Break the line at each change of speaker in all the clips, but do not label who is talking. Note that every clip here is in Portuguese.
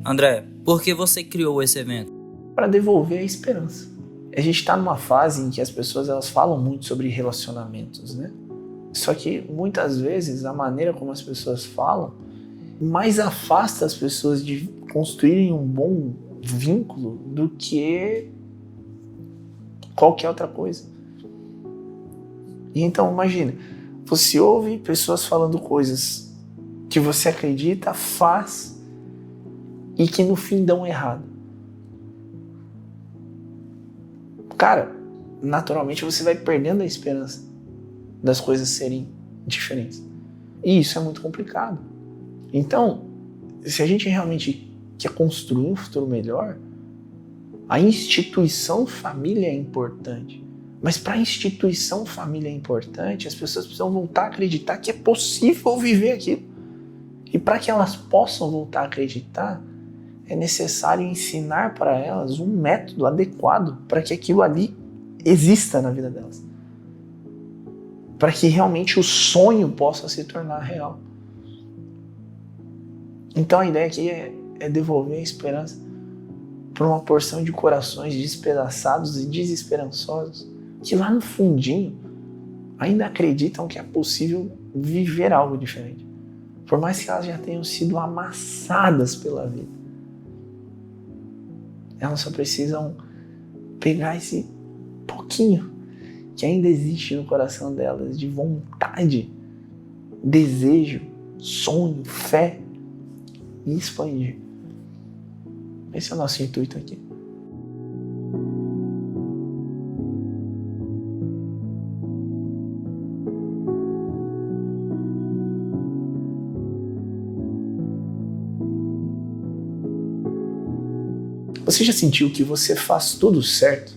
André, por que você criou esse evento?
Para devolver a esperança. A gente está numa fase em que as pessoas elas falam muito sobre relacionamentos, né? Só que muitas vezes a maneira como as pessoas falam mais afasta as pessoas de construírem um bom vínculo do que qualquer outra coisa. E então imagina, você ouve pessoas falando coisas que você acredita, faz e que no fim dão errado. Cara, naturalmente você vai perdendo a esperança das coisas serem diferentes. E isso é muito complicado. Então, se a gente realmente quer construir um futuro melhor, a instituição família é importante. Mas para a instituição família é importante, as pessoas precisam voltar a acreditar que é possível viver aquilo. E para que elas possam voltar a acreditar, é necessário ensinar para elas um método adequado para que aquilo ali exista na vida delas. Para que realmente o sonho possa se tornar real. Então a ideia aqui é devolver a esperança para uma porção de corações despedaçados e desesperançosos que lá no fundinho ainda acreditam que é possível viver algo diferente. Por mais que elas já tenham sido amassadas pela vida. Elas só precisam pegar esse pouquinho que ainda existe no coração delas de vontade, desejo, sonho, fé e expandir. Esse é o nosso intuito aqui. Você já sentiu que você faz tudo certo,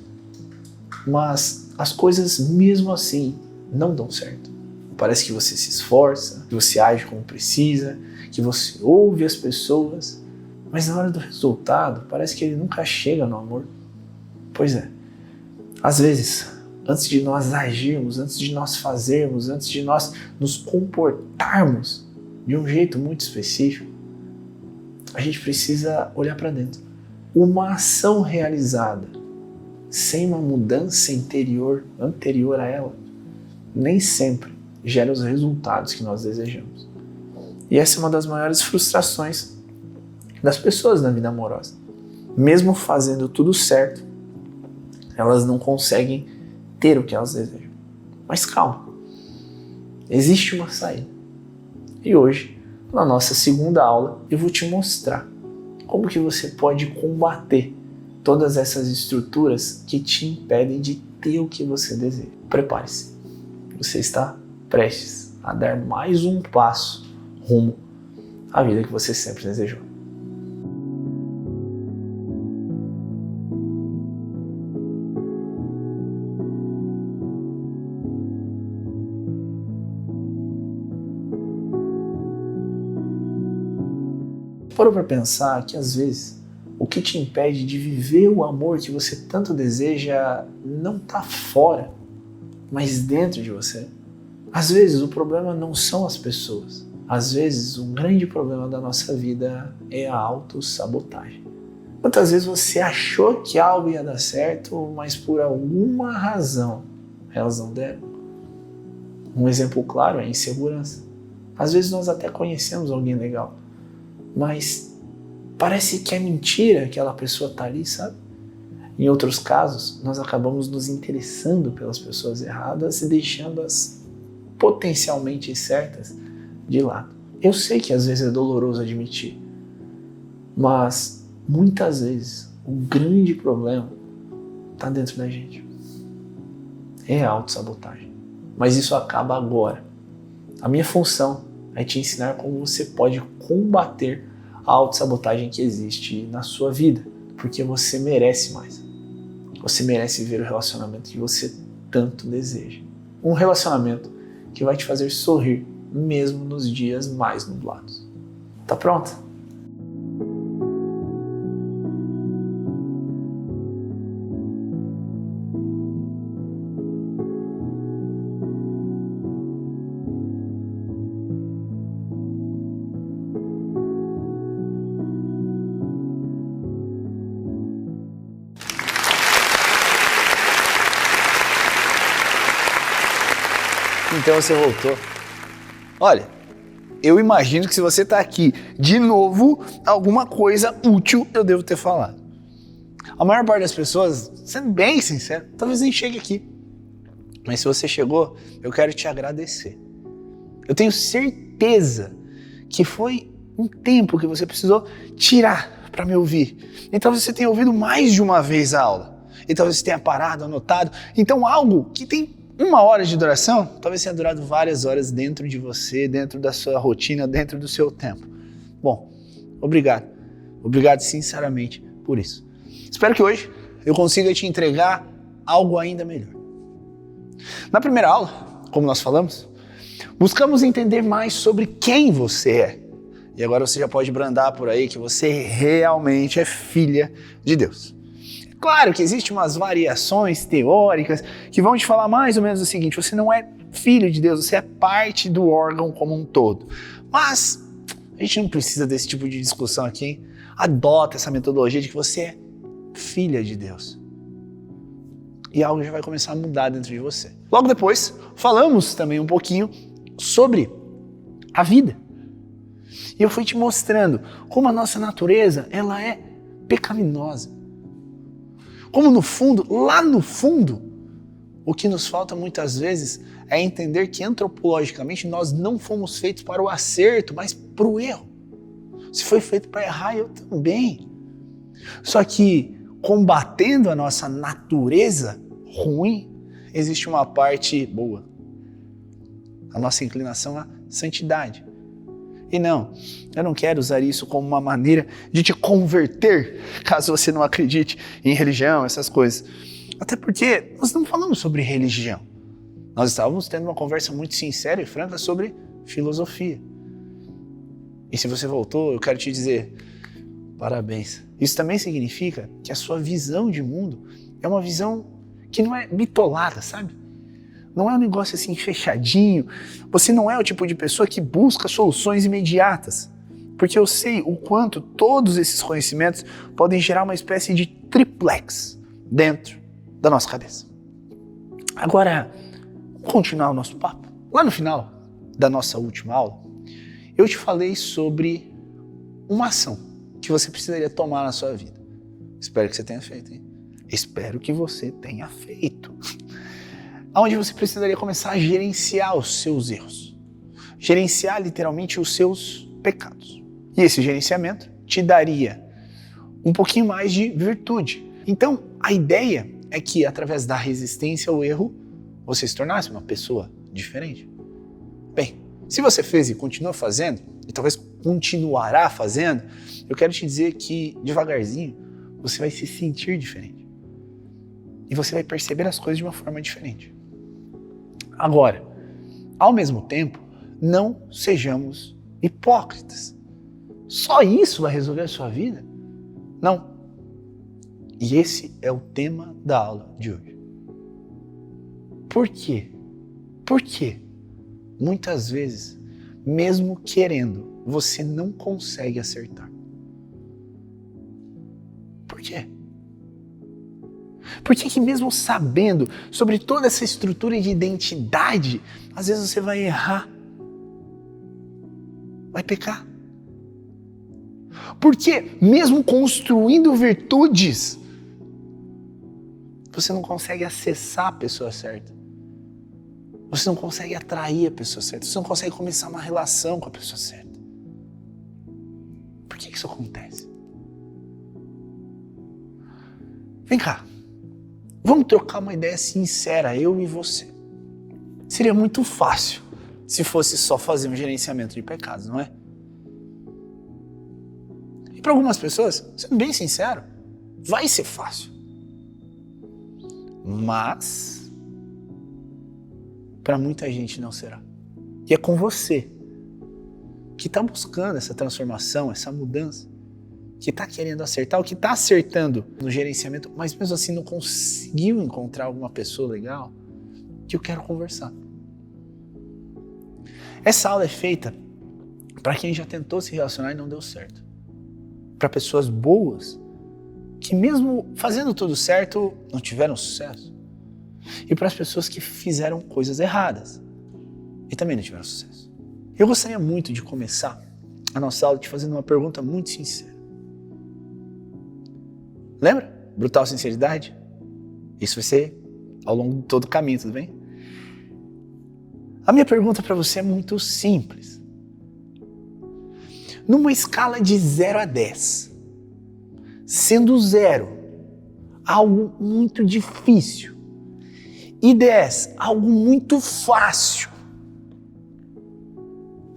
mas as coisas mesmo assim não dão certo? Parece que você se esforça, que você age como precisa, que você ouve as pessoas, mas na hora do resultado parece que ele nunca chega no amor. Pois é, às vezes, antes de nós agirmos, antes de nós fazermos, antes de nós nos comportarmos de um jeito muito específico, a gente precisa olhar para dentro. Uma ação realizada sem uma mudança interior anterior a ela, nem sempre gera os resultados que nós desejamos. E essa é uma das maiores frustrações das pessoas na vida amorosa. Mesmo fazendo tudo certo, elas não conseguem ter o que elas desejam. Mas calma, existe uma saída. E hoje, na nossa segunda aula, eu vou te mostrar como que você pode combater todas essas estruturas que te impedem de ter o que você deseja. Prepare-se, você está prestes a dar mais um passo rumo à vida que você sempre desejou. Parou para pensar que às vezes o que te impede de viver o amor que você tanto deseja não está fora, mas dentro de você? Às vezes o problema não são as pessoas. Às vezes um grande problema da nossa vida é a autossabotagem. Quantas vezes você achou que algo ia dar certo, mas por alguma razão elas não deram? Um exemplo claro é a insegurança. Às vezes nós até conhecemos alguém legal, mas parece que é mentira que aquela pessoa está ali, sabe? Em outros casos, nós acabamos nos interessando pelas pessoas erradas e deixando as potencialmente certas de lado. Eu sei que às vezes é doloroso admitir, mas muitas vezes o grande problema está dentro da gente. É a autossabotagem. Mas isso acaba agora. A minha função é te ensinar como você pode combater a autossabotagem que existe na sua vida, porque você merece mais. Você merece ver o relacionamento que você tanto deseja. Um relacionamento que vai te fazer sorrir mesmo nos dias mais nublados. Tá pronta?
Então você voltou. Olha, eu imagino que se você está aqui de novo, alguma coisa útil eu devo ter falado. A maior parte das pessoas, sendo bem sincero, talvez nem chegue aqui. Mas se você chegou, eu quero te agradecer. Eu tenho certeza que foi um tempo que você precisou tirar para me ouvir. E talvez você tenha ouvido mais de uma vez a aula. E talvez você tenha parado, anotado. Então algo que tem 1 hora de duração, talvez tenha durado várias horas dentro de você, dentro da sua rotina, dentro do seu tempo. Bom, obrigado. Obrigado sinceramente por isso. Espero que hoje eu consiga te entregar algo ainda melhor. Na primeira aula, como nós falamos, buscamos entender mais sobre quem você é. E agora você já pode brandar por aí que você realmente é filha de Deus. Claro que existem umas variações teóricas que vão te falar mais ou menos o seguinte: você não é filho de Deus, você é parte do órgão como um todo. Mas a gente não precisa desse tipo de discussão aqui, hein? Adota essa metodologia de que você é filha de Deus. E algo já vai começar a mudar dentro de você. Logo depois, falamos também um pouquinho sobre a vida. E eu fui te mostrando como a nossa natureza, ela é pecaminosa. Como no fundo, lá no fundo, o que nos falta muitas vezes é entender que antropologicamente nós não fomos feitos para o acerto, mas para o erro. Se foi feito para errar, eu também. Só que combatendo a nossa natureza ruim, existe uma parte boa. A nossa inclinação à santidade. E não, eu não quero usar isso como uma maneira de te converter, caso você não acredite em religião, essas coisas. Até porque nós não falamos sobre religião. Nós estávamos tendo uma conversa muito sincera e franca sobre filosofia. E se você voltou, eu quero te dizer, parabéns. Isso também significa que a sua visão de mundo é uma visão que não é bitolada, sabe? Não é um negócio assim fechadinho. Você não é o tipo de pessoa que busca soluções imediatas. Porque eu sei o quanto todos esses conhecimentos podem gerar uma espécie de triplex dentro da nossa cabeça. Agora, vamos continuar o nosso papo. Lá no final da nossa última aula, eu te falei sobre uma ação que você precisaria tomar na sua vida. Espero que você tenha feito, hein? Espero que você tenha feito. Onde você precisaria começar a gerenciar os seus erros. Gerenciar literalmente os seus pecados. E esse gerenciamento te daria um pouquinho mais de virtude. Então, a ideia é que através da resistência ao erro, você se tornasse uma pessoa diferente. Bem, se você fez e continua fazendo, e talvez continuará fazendo, eu quero te dizer que devagarzinho você vai se sentir diferente. E você vai perceber as coisas de uma forma diferente. Agora, ao mesmo tempo, não sejamos hipócritas. Só isso vai resolver a sua vida? Não. E esse é o tema da aula de hoje. Por quê? Por quê? Muitas vezes, mesmo querendo, você não consegue acertar. Por quê? Por que mesmo sabendo sobre toda essa estrutura de identidade, às vezes você vai errar, vai pecar? Porque mesmo construindo virtudes, você não consegue acessar a pessoa certa. Você não consegue atrair a pessoa certa. Você não consegue começar uma relação com a pessoa certa. Por que isso acontece? Vem cá. Vamos trocar uma ideia sincera, eu e você. Seria muito fácil se fosse só fazer um gerenciamento de pecados, não é? E para algumas pessoas, sendo bem sincero, vai ser fácil. Mas para muita gente não será. E é com você que está buscando essa transformação, essa mudança, que está querendo acertar, o que está acertando no gerenciamento, mas mesmo assim não conseguiu encontrar alguma pessoa legal, que eu quero conversar. Essa aula é feita para quem já tentou se relacionar e não deu certo. Para pessoas boas, que mesmo fazendo tudo certo, não tiveram sucesso. E para as pessoas que fizeram coisas erradas.
e também não tiveram sucesso. Eu gostaria muito de começar a nossa aula te fazendo uma pergunta muito sincera. Lembra? Brutal sinceridade? Isso vai ser ao longo de todo o caminho, tudo bem? A minha pergunta para você é muito simples. Numa escala de 0 a 10, sendo 0 algo muito difícil e 10 algo muito fácil,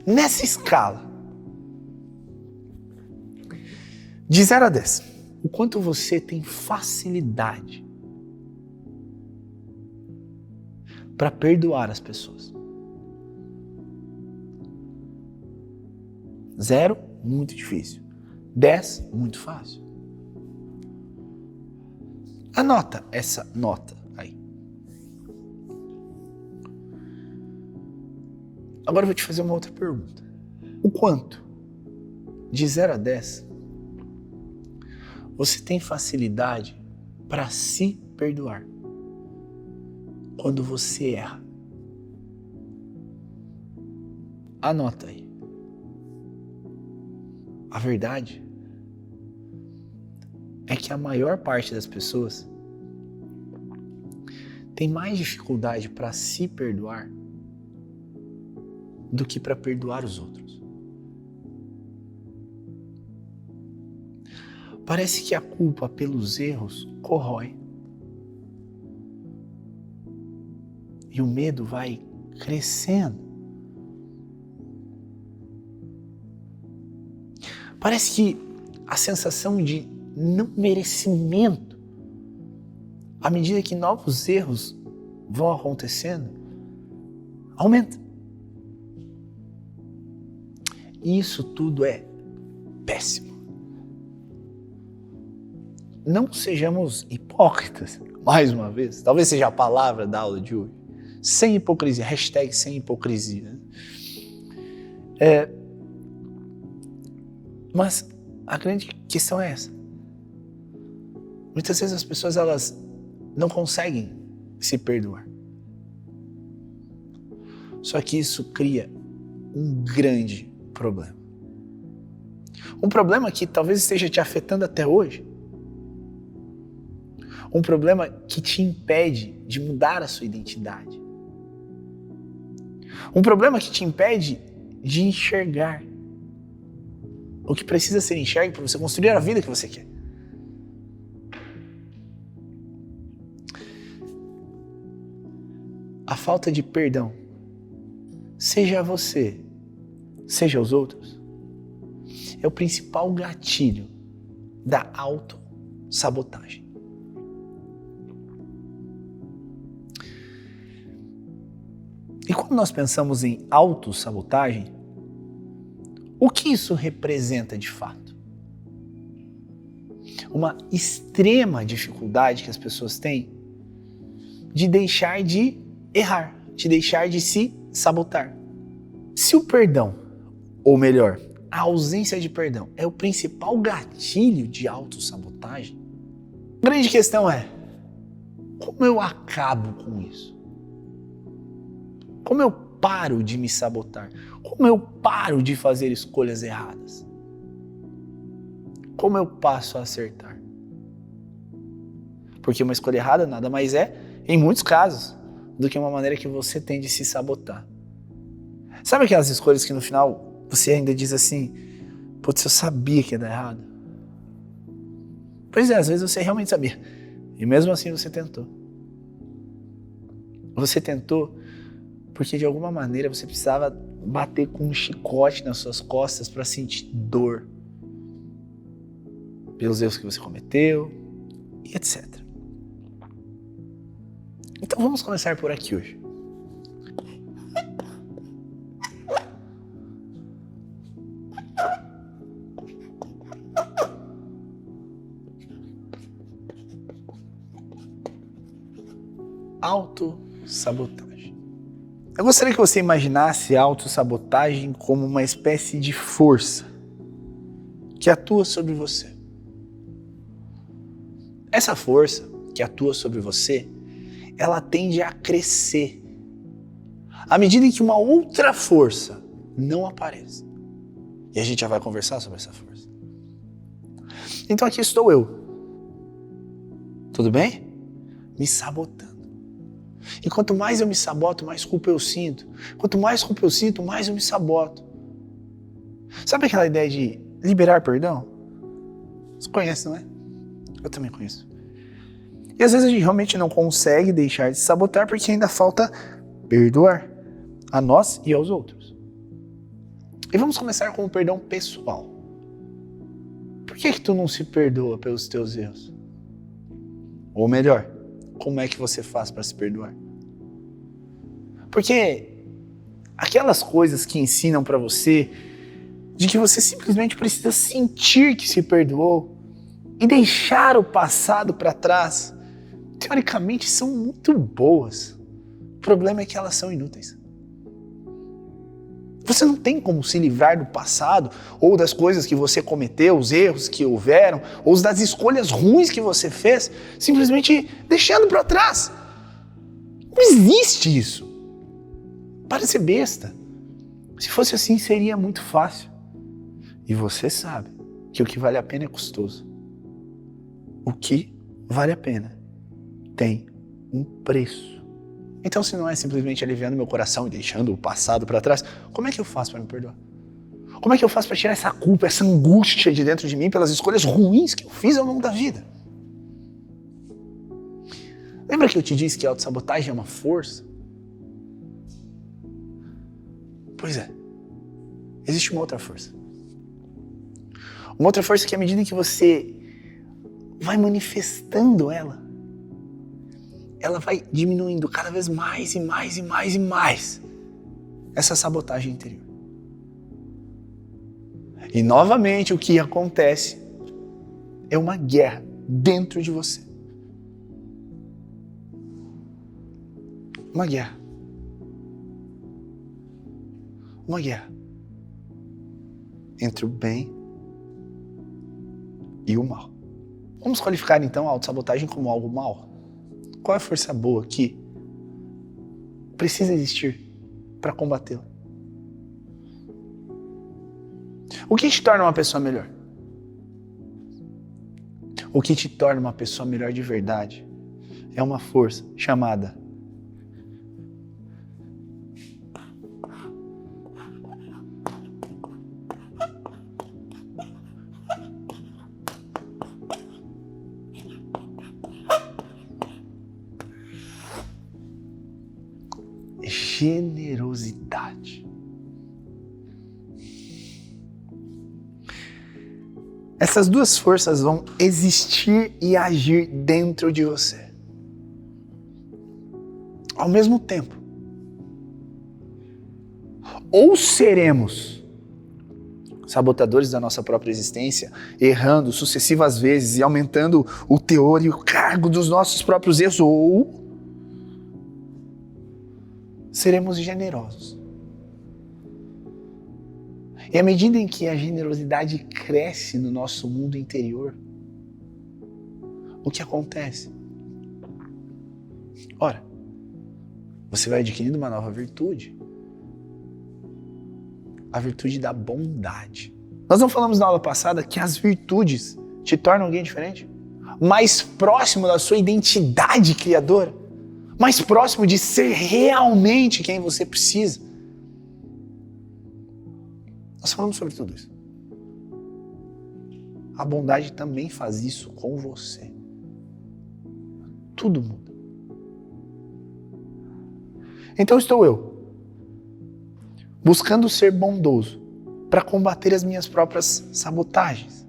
nessa escala, de 0 a 10, o quanto você tem facilidade para perdoar as pessoas? 0, muito difícil. 10, muito fácil. Anota essa nota aí. Agora eu vou te fazer uma outra pergunta. O quanto, de 0 a 10, você tem facilidade para se perdoar quando você erra? Anota aí. A verdade é que a maior parte das pessoas tem mais dificuldade para se perdoar do que para perdoar os outros. Parece que a culpa pelos erros corrói. E o medo vai crescendo. Parece que a sensação de não merecimento, à medida que novos erros vão acontecendo, aumenta. E isso tudo é péssimo. Não sejamos hipócritas, mais uma vez. Talvez seja a palavra da aula de hoje. Sem hipocrisia, hashtag sem hipocrisia. Mas a grande questão é essa. Muitas vezes as pessoas elas não conseguem se perdoar. Só que isso cria um grande problema. Um problema que talvez esteja te afetando até hoje. Um problema que te impede de mudar a sua identidade. Um problema que te impede de enxergar o que precisa ser enxergue para você construir a vida que você quer. A falta de perdão, seja você, seja os outros, é o principal gatilho da autossabotagem. E quando nós pensamos em autossabotagem, o que isso representa de fato? Uma extrema dificuldade que as pessoas têm de deixar de errar, de deixar de se sabotar. Se o perdão, ou melhor, a ausência de perdão é o principal gatilho de autossabotagem, a grande questão é: como eu acabo com isso? Como eu paro de me sabotar? Como eu paro de fazer escolhas erradas? Como eu passo a acertar? Porque uma escolha errada nada mais é, em muitos casos, do que uma maneira que você tem de se sabotar. Sabe aquelas escolhas que no final você ainda diz assim: putz, eu sabia que ia dar errado? Pois é, às vezes você realmente sabia. E mesmo assim você tentou. Você tentou porque de alguma maneira você precisava bater com um chicote nas suas costas para sentir dor pelos erros que você cometeu e etc. Então vamos começar por aqui hoje. Autossabotagem. Eu gostaria que você imaginasse a autossabotagem como uma espécie de força que atua sobre você. Essa força que atua sobre você, ela tende a crescer
à medida em que uma outra força não aparece. E a gente já vai conversar sobre essa força. Então aqui estou eu. Tudo bem? Me sabotando. E quanto mais eu me saboto, mais culpa eu sinto. Quanto mais culpa eu sinto, mais eu me saboto. Sabe aquela ideia de liberar perdão? Você conhece, não é? Eu também conheço. E às vezes a gente realmente não consegue deixar de se sabotar porque ainda falta perdoar a nós e aos outros. E vamos começar com o perdão pessoal. Por que tu não se perdoa pelos teus erros? Ou melhor, como é que você faz para se perdoar? Porque aquelas coisas que ensinam para você de que você simplesmente precisa sentir que se perdoou e deixar o passado para trás, teoricamente são muito boas. O problema é que elas são inúteis. Você não tem como se livrar do passado ou das coisas que você cometeu, os erros que houveram, ou das escolhas ruins que você fez, simplesmente deixando para trás. Não existe isso. Parece besta. Se fosse assim, seria muito fácil. E você sabe que o que vale a pena é custoso. O que vale a pena tem um preço. Então, se não é simplesmente aliviando meu coração e deixando o passado para trás, como é que eu faço para me perdoar? Como é que eu faço para tirar essa culpa, essa angústia de dentro de mim pelas escolhas ruins que eu fiz ao longo da vida? Lembra que eu te disse que a autossabotagem é uma força? Pois é. Existe uma outra força. Uma outra força que à medida que você vai manifestando ela vai diminuindo cada vez mais e mais e mais e mais essa sabotagem interior. E novamente o que acontece é uma guerra dentro de você. Uma guerra. Uma guerra entre o bem e o mal. Vamos qualificar então a autossabotagem como algo mal? Qual é a força boa que precisa existir para combatê-la? O que te torna uma pessoa melhor? O que te torna uma pessoa melhor de verdade é uma força chamada generosidade. Essas duas forças vão existir e agir dentro de você. Ao mesmo tempo. Ou seremos sabotadores da nossa própria existência, errando sucessivas vezes e aumentando o teor e o cargo dos nossos próprios erros, ou seremos generosos. E à medida em que a generosidade cresce no nosso mundo interior, o que acontece? Ora, você vai adquirindo uma nova virtude. A virtude da bondade. Nós não falamos na aula passada que as virtudes te tornam alguém diferente? Mais próximo da sua identidade criadora? Mais próximo de ser realmente quem você precisa? Nós falamos sobre tudo isso. A bondade também faz isso com você. Tudo muda. Então estou eu, buscando ser bondoso para combater as minhas próprias sabotagens.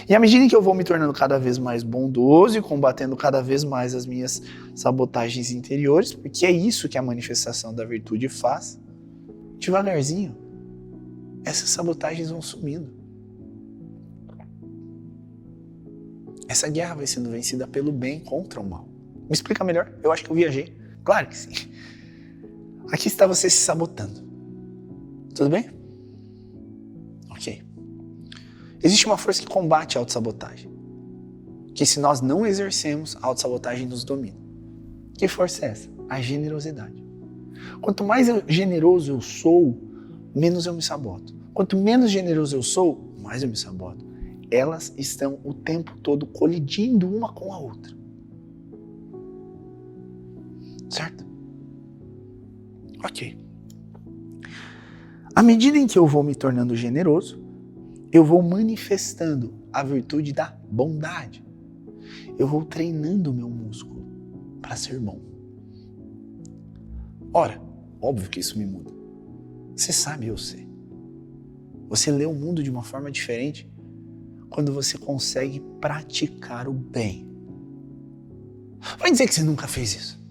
E à medida que eu vou me tornando cada vez mais bondoso e combatendo cada vez mais as minhas sabotagens interiores, porque é isso que a manifestação da virtude faz, devagarzinho, essas sabotagens vão sumindo. Essa guerra vai sendo vencida pelo bem contra o mal. Me explica melhor? Eu acho que eu viajei. Claro que sim. Aqui está você se sabotando. Tudo bem? Ok. Existe uma força que combate a autossabotagem. Que se nós não exercemos, a autossabotagem nos domina. Que força é essa? A generosidade. Quanto mais generoso eu sou, menos eu me saboto. Quanto menos generoso eu sou, mais eu me saboto. Elas estão o tempo todo colidindo uma com a outra. Certo? Ok. À medida em que eu vou me tornando generoso, eu vou manifestando a virtude da bondade. Eu vou treinando o meu músculo para ser bom. Ora, óbvio que isso me muda. Você sabe, eu sei. Você lê o mundo de uma forma diferente quando você consegue praticar o bem. Vai dizer que você nunca fez isso.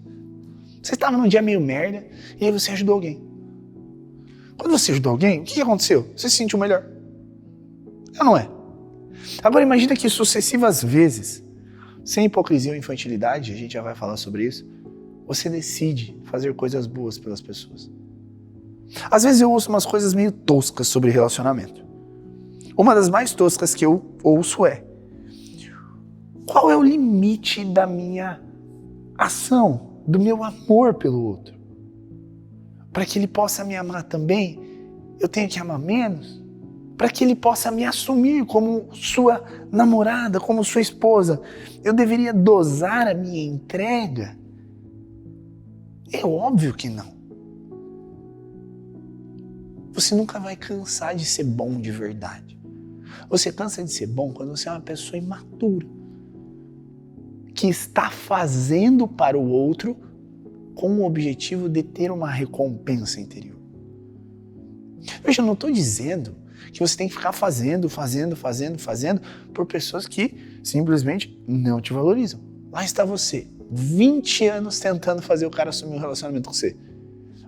Você estava num dia meio merda e aí você ajudou alguém. Quando você ajudou alguém, o que aconteceu? Você se sentiu melhor. Ou não é? Agora imagina que sucessivas vezes, sem hipocrisia ou infantilidade, a gente já vai falar sobre isso, você decide fazer coisas boas pelas pessoas. Às vezes eu ouço umas coisas meio toscas sobre relacionamento. Uma das mais toscas que eu ouço é: qual é o limite da minha ação, do meu amor pelo outro? Para que ele possa me amar também, eu tenho que amar menos? Para que ele possa me assumir como sua namorada, como sua esposa, eu deveria dosar a minha entrega? É óbvio que não. Você nunca vai cansar de ser bom de verdade. Você cansa de ser bom quando você é uma pessoa imatura, que está fazendo para o outro com o objetivo de ter uma recompensa interior. Veja, eu não estou dizendo que você tem que ficar fazendo por pessoas que simplesmente não te valorizam. Lá está você, 20 anos tentando fazer o cara assumir um relacionamento com você.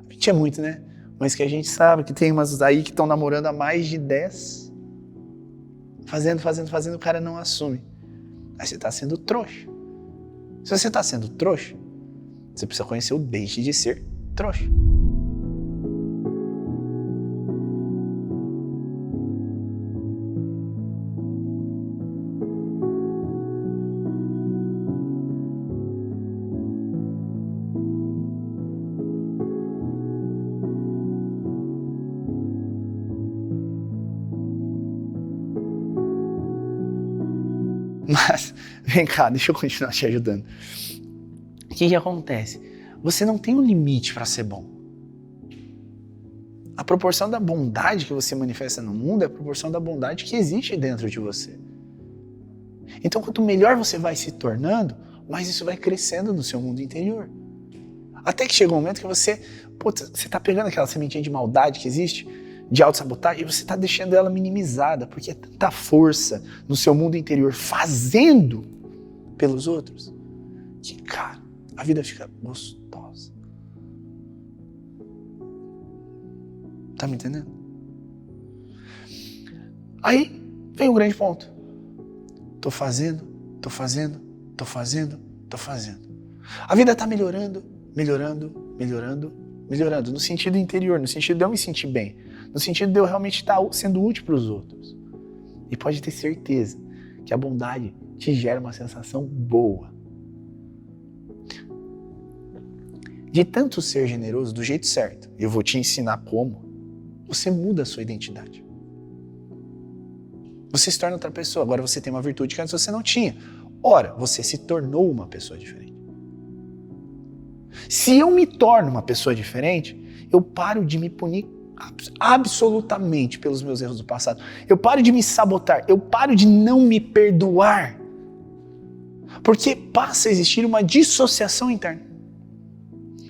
20 é muito, né? Mas que a gente sabe que tem umas aí que estão namorando há mais de 10. Fazendo, o cara não assume. Aí você está sendo trouxa. Se você está sendo trouxa, você precisa conhecer o deixe de ser trouxa. Mas, vem cá, deixa eu continuar te ajudando. O que acontece? Você não tem um limite para ser bom. A proporção da bondade que você manifesta no mundo é a proporção da bondade que existe dentro de você. Então, quanto melhor você vai se tornando, mais isso vai crescendo no seu mundo interior. Até que chega um momento que você está pegando aquela sementinha de maldade que existe, de autossabotagem, e você está deixando ela minimizada, porque é tanta força no seu mundo interior fazendo pelos outros, que, cara, a vida fica gostosa. Tá me entendendo? Aí vem o grande ponto. Tô fazendo. A vida tá melhorando, no sentido interior, no sentido de eu me sentir bem, no sentido de eu realmente estar sendo útil para os outros. E pode ter certeza que a bondade te gera uma sensação boa. De tanto ser generoso do jeito certo, eu vou te ensinar como, você muda a sua identidade. Você se torna outra pessoa, agora você tem uma virtude que antes você não tinha. Ora, você se tornou uma pessoa diferente. Se eu me torno uma pessoa diferente, eu paro de me punir absolutamente pelos meus erros do passado. Eu paro de me sabotar, eu paro de não me perdoar. Porque passa a existir uma dissociação interna.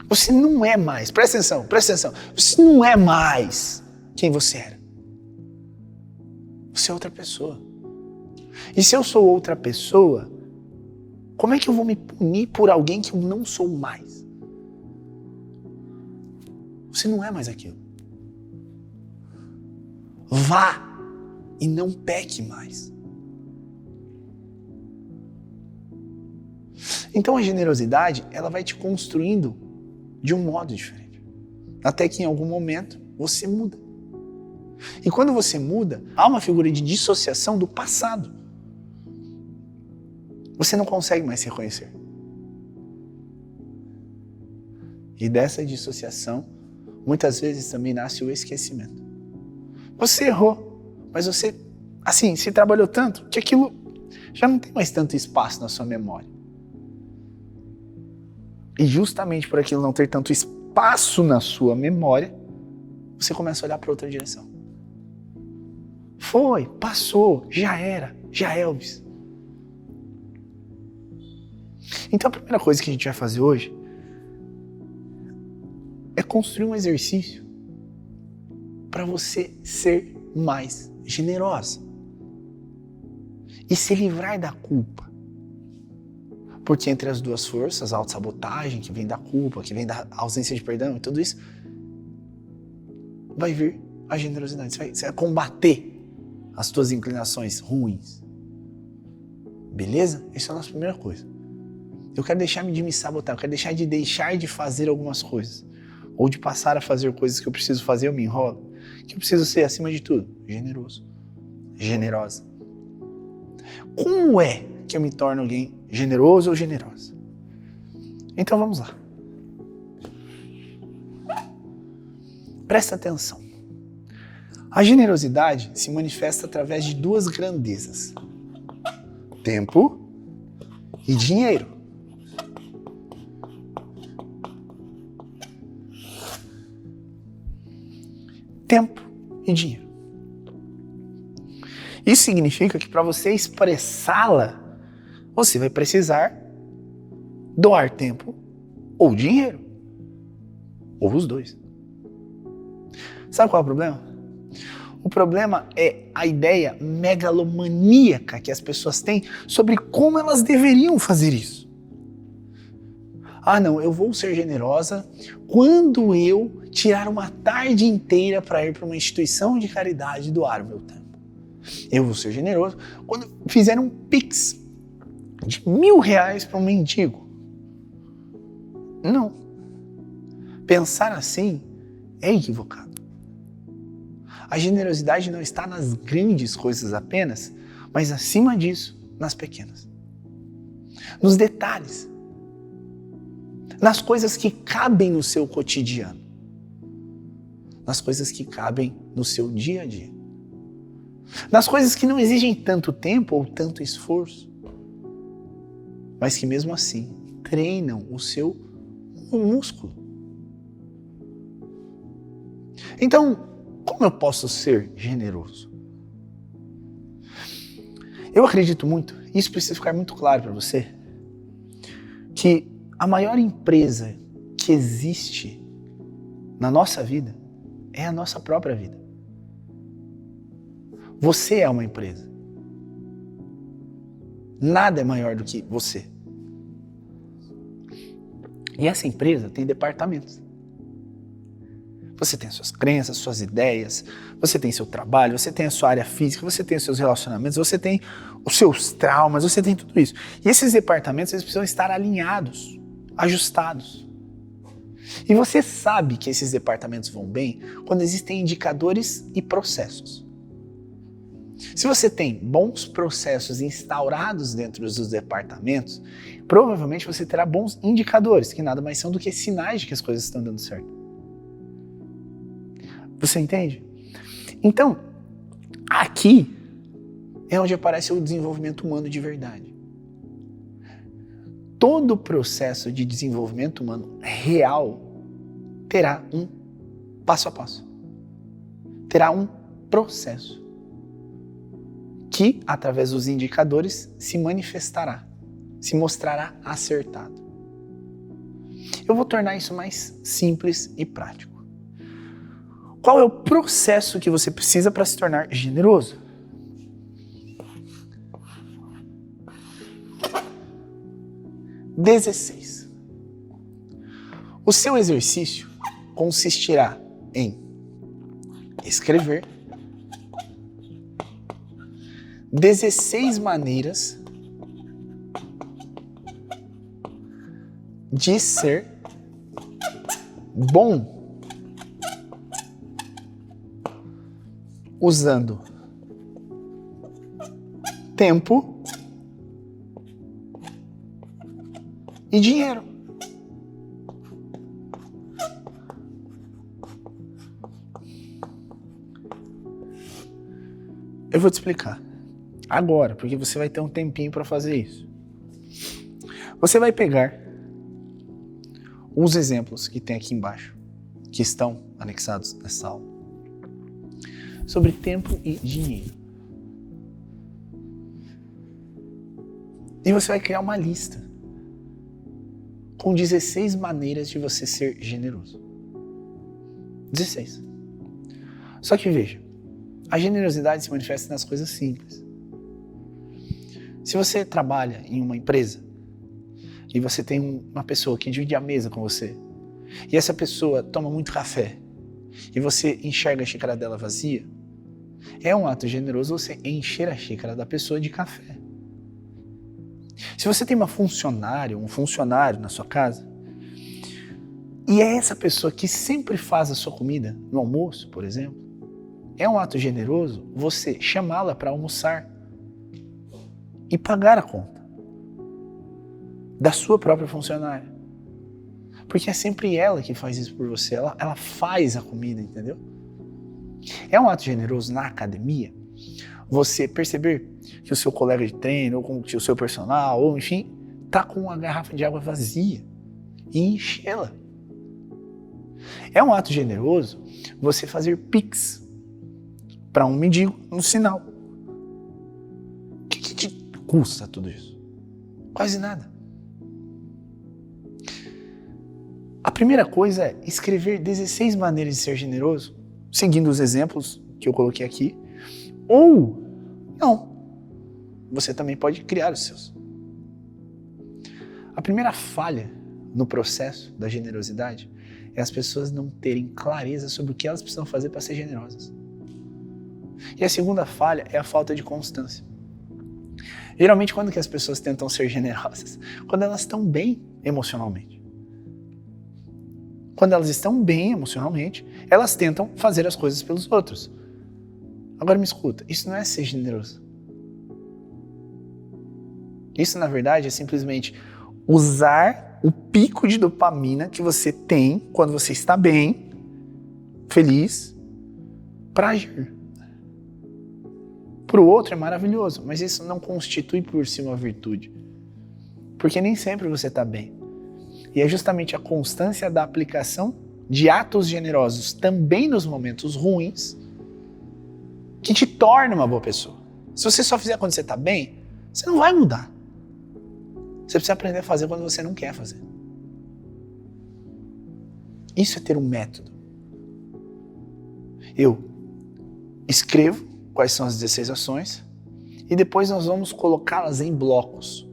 Você não é mais, presta atenção, você não é mais quem você era. Você é outra pessoa. E se eu sou outra pessoa, como é que eu vou me punir por alguém que eu não sou mais? Você não é mais aquilo. Vá e não peque mais. Então a generosidade, ela vai te construindo de um modo diferente. Até que em algum momento você muda. E quando você muda, há uma figura de dissociação do passado. Você não consegue mais se reconhecer. E dessa dissociação, muitas vezes também nasce o esquecimento. Você errou, mas você, assim, se trabalhou tanto que aquilo já não tem mais tanto espaço na sua memória. E justamente por aquilo não ter tanto espaço na sua memória, você começa a olhar para outra direção. Foi, passou, já era, já é, Elvis. Então a primeira coisa que a gente vai fazer hoje é construir um exercício para você ser mais generosa e se livrar da culpa. Porque entre as duas forças, a autossabotagem, que vem da culpa, que vem da ausência de perdão e tudo isso, vai vir a generosidade. Você vai combater as tuas inclinações ruins. Beleza? Essa é a nossa primeira coisa. Eu quero deixar de me sabotar, eu quero deixar de fazer algumas coisas. Ou de passar a fazer coisas que eu preciso fazer, eu me enrolo. Que eu preciso ser, acima de tudo, generoso. Generosa. Como é que eu me torno alguém generoso ou generosa? Então vamos lá. Presta atenção. A generosidade se manifesta através de duas grandezas: tempo e dinheiro. Tempo e dinheiro. Isso significa que para você expressá-la, você vai precisar doar tempo ou dinheiro. Ou os dois. Sabe qual é o problema? O problema é a ideia megalomaníaca que as pessoas têm sobre como elas deveriam fazer isso. Ah, não, eu vou ser generosa quando eu tirar uma tarde inteira para ir para uma instituição de caridade e doar o meu tempo. Eu vou ser generoso quando fizer um Pix de R$1.000 para um mendigo. Não. Pensar assim é equivocado. A generosidade não está nas grandes coisas apenas, mas acima disso, nas pequenas. Nos detalhes. Nas coisas que cabem no seu cotidiano. Nas coisas que cabem no seu dia a dia. Nas coisas que não exigem tanto tempo ou tanto esforço, mas que mesmo assim treinam o seu músculo. Então, como eu posso ser generoso? Eu acredito muito, e isso precisa ficar muito claro para você, que a maior empresa que existe na nossa vida é a nossa própria vida. Você é uma empresa. Nada é maior do que você. E essa empresa tem departamentos. Você tem as suas crenças, suas ideias, você tem seu trabalho, você tem a sua área física, você tem os seus relacionamentos, você tem os seus traumas, você tem tudo isso. E esses departamentos, eles precisam estar alinhados, ajustados. E você sabe que esses departamentos vão bem quando existem indicadores e processos. Se você tem bons processos instaurados dentro dos departamentos, provavelmente você terá bons indicadores, que nada mais são do que sinais de que as coisas estão dando certo. Você entende? Então, aqui é onde aparece o desenvolvimento humano de verdade. Todo processo de desenvolvimento humano real terá um passo a passo. Terá um processo que, através dos indicadores, se manifestará, se mostrará acertado. Eu vou tornar isso mais simples e prático. Qual é o processo que você precisa para se tornar generoso? XVI. O seu exercício consistirá em escrever 16 maneiras de ser bom usando tempo e dinheiro. Eu vou te explicar agora, porque você vai ter um tempinho para fazer isso. Você vai pegar os exemplos que tem aqui embaixo, que estão anexados nessa aula, sobre tempo e dinheiro. E você vai criar uma lista com 16 maneiras de você ser generoso. 16. Só que veja, a generosidade se manifesta nas coisas simples. Se você trabalha em uma empresa e você tem uma pessoa que divide a mesa com você e essa pessoa toma muito café e você enxerga a xícara dela vazia, é um ato generoso você encher a xícara da pessoa de café. Se você tem uma funcionária, um funcionário na sua casa e é essa pessoa que sempre faz a sua comida no almoço, por exemplo, é um ato generoso você chamá-la para almoçar e pagar a conta da sua própria funcionária. Porque é sempre ela que faz isso por você, ela faz a comida, entendeu? É um ato generoso na academia você perceber que o seu colega de treino, ou que o seu personal, ou enfim, tá com uma garrafa de água vazia e enchê-la. É um ato generoso você fazer pix para um mendigo no sinal. O que te custa tudo isso? Quase nada. A primeira coisa é escrever 16 maneiras de ser generoso, seguindo os exemplos que eu coloquei aqui, ou não. Você também pode criar os seus. A primeira falha no processo da generosidade é as pessoas não terem clareza sobre o que elas precisam fazer para ser generosas. E a segunda falha é a falta de constância. Geralmente, quando que as pessoas tentam ser generosas? Quando elas estão bem emocionalmente. Quando elas estão bem emocionalmente, elas tentam fazer as coisas pelos outros. Agora me escuta, isso não é ser generoso. Isso, na verdade, é simplesmente usar o pico de dopamina que você tem quando você está bem, feliz, para agir. Para o outro é maravilhoso, mas isso não constitui por si uma virtude. Porque nem sempre você está bem. E é justamente a constância da aplicação de atos generosos também nos momentos ruins que te torna uma boa pessoa. Se você só fizer quando você está bem, você não vai mudar. Você precisa aprender a fazer quando você não quer fazer. Isso é ter um método. Eu escrevo quais são as 16 ações e depois nós vamos colocá-las em blocos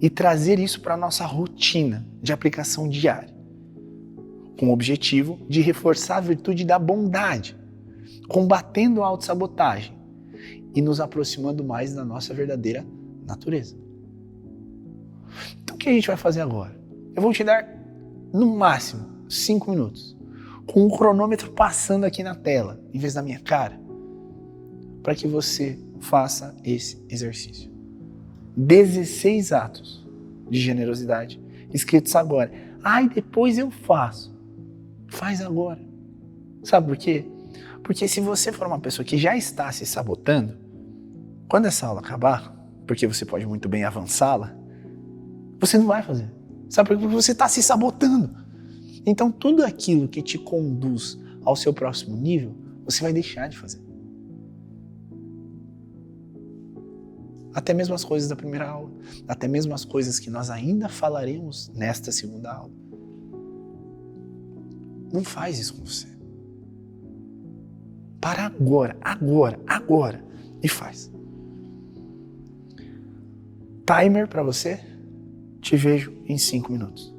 e trazer isso para a nossa rotina de aplicação diária, com o objetivo de reforçar a virtude da bondade, combatendo a autossabotagem e nos aproximando mais da nossa verdadeira natureza. Então o que a gente vai fazer agora? Eu vou te dar, no máximo, 5 minutos, com o cronômetro passando aqui na tela, em vez da minha cara, para que você faça esse exercício. 16 atos de generosidade escritos agora. Ai, depois eu faço. Faz agora. Sabe por quê? Porque se você for uma pessoa que já está se sabotando, quando essa aula acabar, porque você pode muito bem avançá-la, você não vai fazer. Sabe por quê? Porque você está se sabotando. Então tudo aquilo que te conduz ao seu próximo nível, você vai deixar de fazer. Até mesmo as coisas da primeira aula, até mesmo as coisas que nós ainda falaremos nesta segunda aula. Não faz isso com você. Para agora e faz. Timer para você, te vejo em 5 minutos.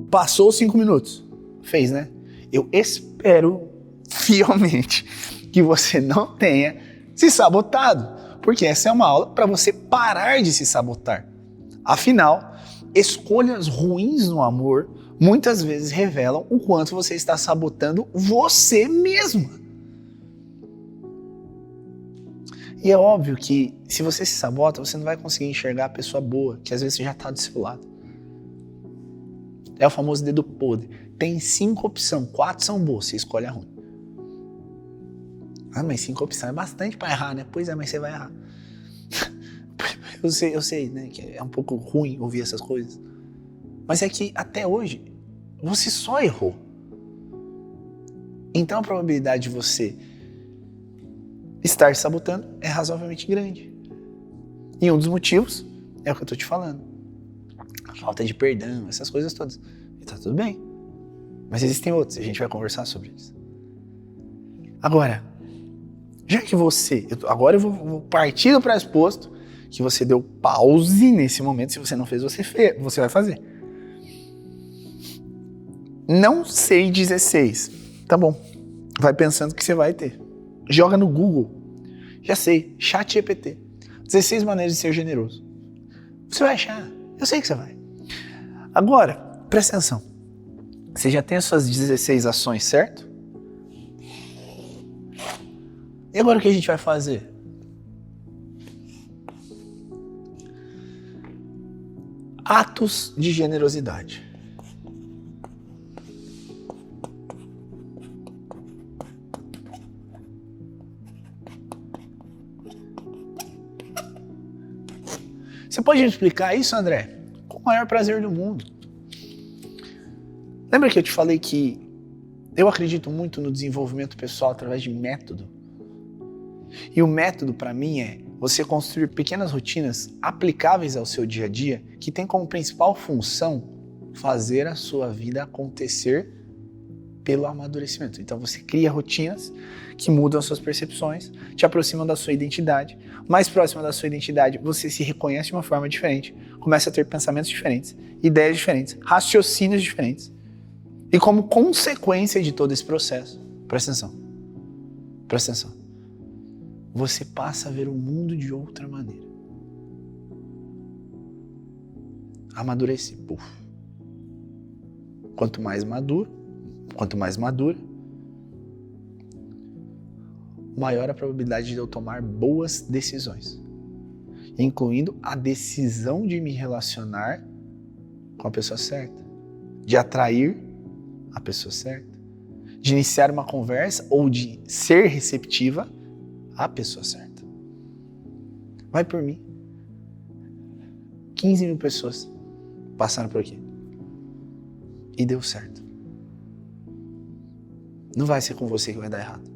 Passou os 5 minutos. Fez, né? Eu espero fielmente que você não tenha se sabotado, porque essa é uma aula para você parar de se sabotar. Afinal, escolhas ruins no amor muitas vezes revelam o quanto você está sabotando você mesma. E é óbvio que se você se sabota, você não vai conseguir enxergar a pessoa boa, que às vezes já está do seu lado. É o famoso dedo podre. Tem 5 opções, 4 são boas, você escolhe a ruim. Ah, mas 5 opções é bastante para errar, né? Pois é, mas você vai errar. Eu sei, né, que é um pouco ruim ouvir essas coisas. Mas é que até hoje, você só errou. Então a probabilidade de você estar se sabotando é razoavelmente grande. E um dos motivos é o que eu tô te falando. A falta de perdão, essas coisas todas. E tá tudo bem. Mas existem outros, e a gente vai conversar sobre isso. Agora, já que agora eu vou partir do pressuposto que você deu pause nesse momento. Se você não fez, você vai fazer. Não sei 16. Tá bom. Vai pensando que você vai ter. Joga no Google. Já sei, ChatGPT. 16 maneiras de ser generoso. Você vai achar. Eu sei que você vai. Agora, presta atenção. Você já tem as suas 16 ações, certo? E agora o que a gente vai fazer? Atos de generosidade. Você pode me explicar isso, André? Com o maior prazer do mundo. Lembra que eu te falei que eu acredito muito no desenvolvimento pessoal através de método? E o método, para mim, é você construir pequenas rotinas aplicáveis ao seu dia a dia, que tem como principal função fazer a sua vida acontecer pelo amadurecimento. Então você cria rotinas que mudam as suas percepções, te aproximam da sua identidade. Mais próxima da sua identidade, você se reconhece de uma forma diferente, começa a ter pensamentos diferentes, ideias diferentes, raciocínios diferentes. E como consequência de todo esse processo, presta atenção, você passa a ver o mundo de outra maneira. Amadurece. Puf. Quanto mais madura, maior a probabilidade de eu tomar boas decisões, incluindo a decisão de me relacionar com a pessoa certa, de atrair a pessoa certa, de iniciar uma conversa ou de ser receptiva à pessoa certa. Vai por mim. 15 mil pessoas passaram por aqui e deu certo. Não vai ser com você que vai dar errado.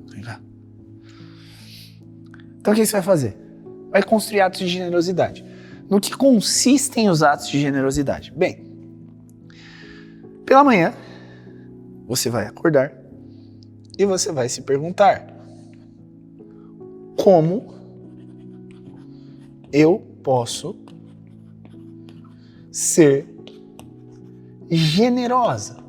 Vem cá. Então o que você vai fazer? Vai construir atos de generosidade. No que consistem os atos de generosidade? Bem, pela manhã, você vai acordar e você vai se perguntar: como eu posso ser generosa?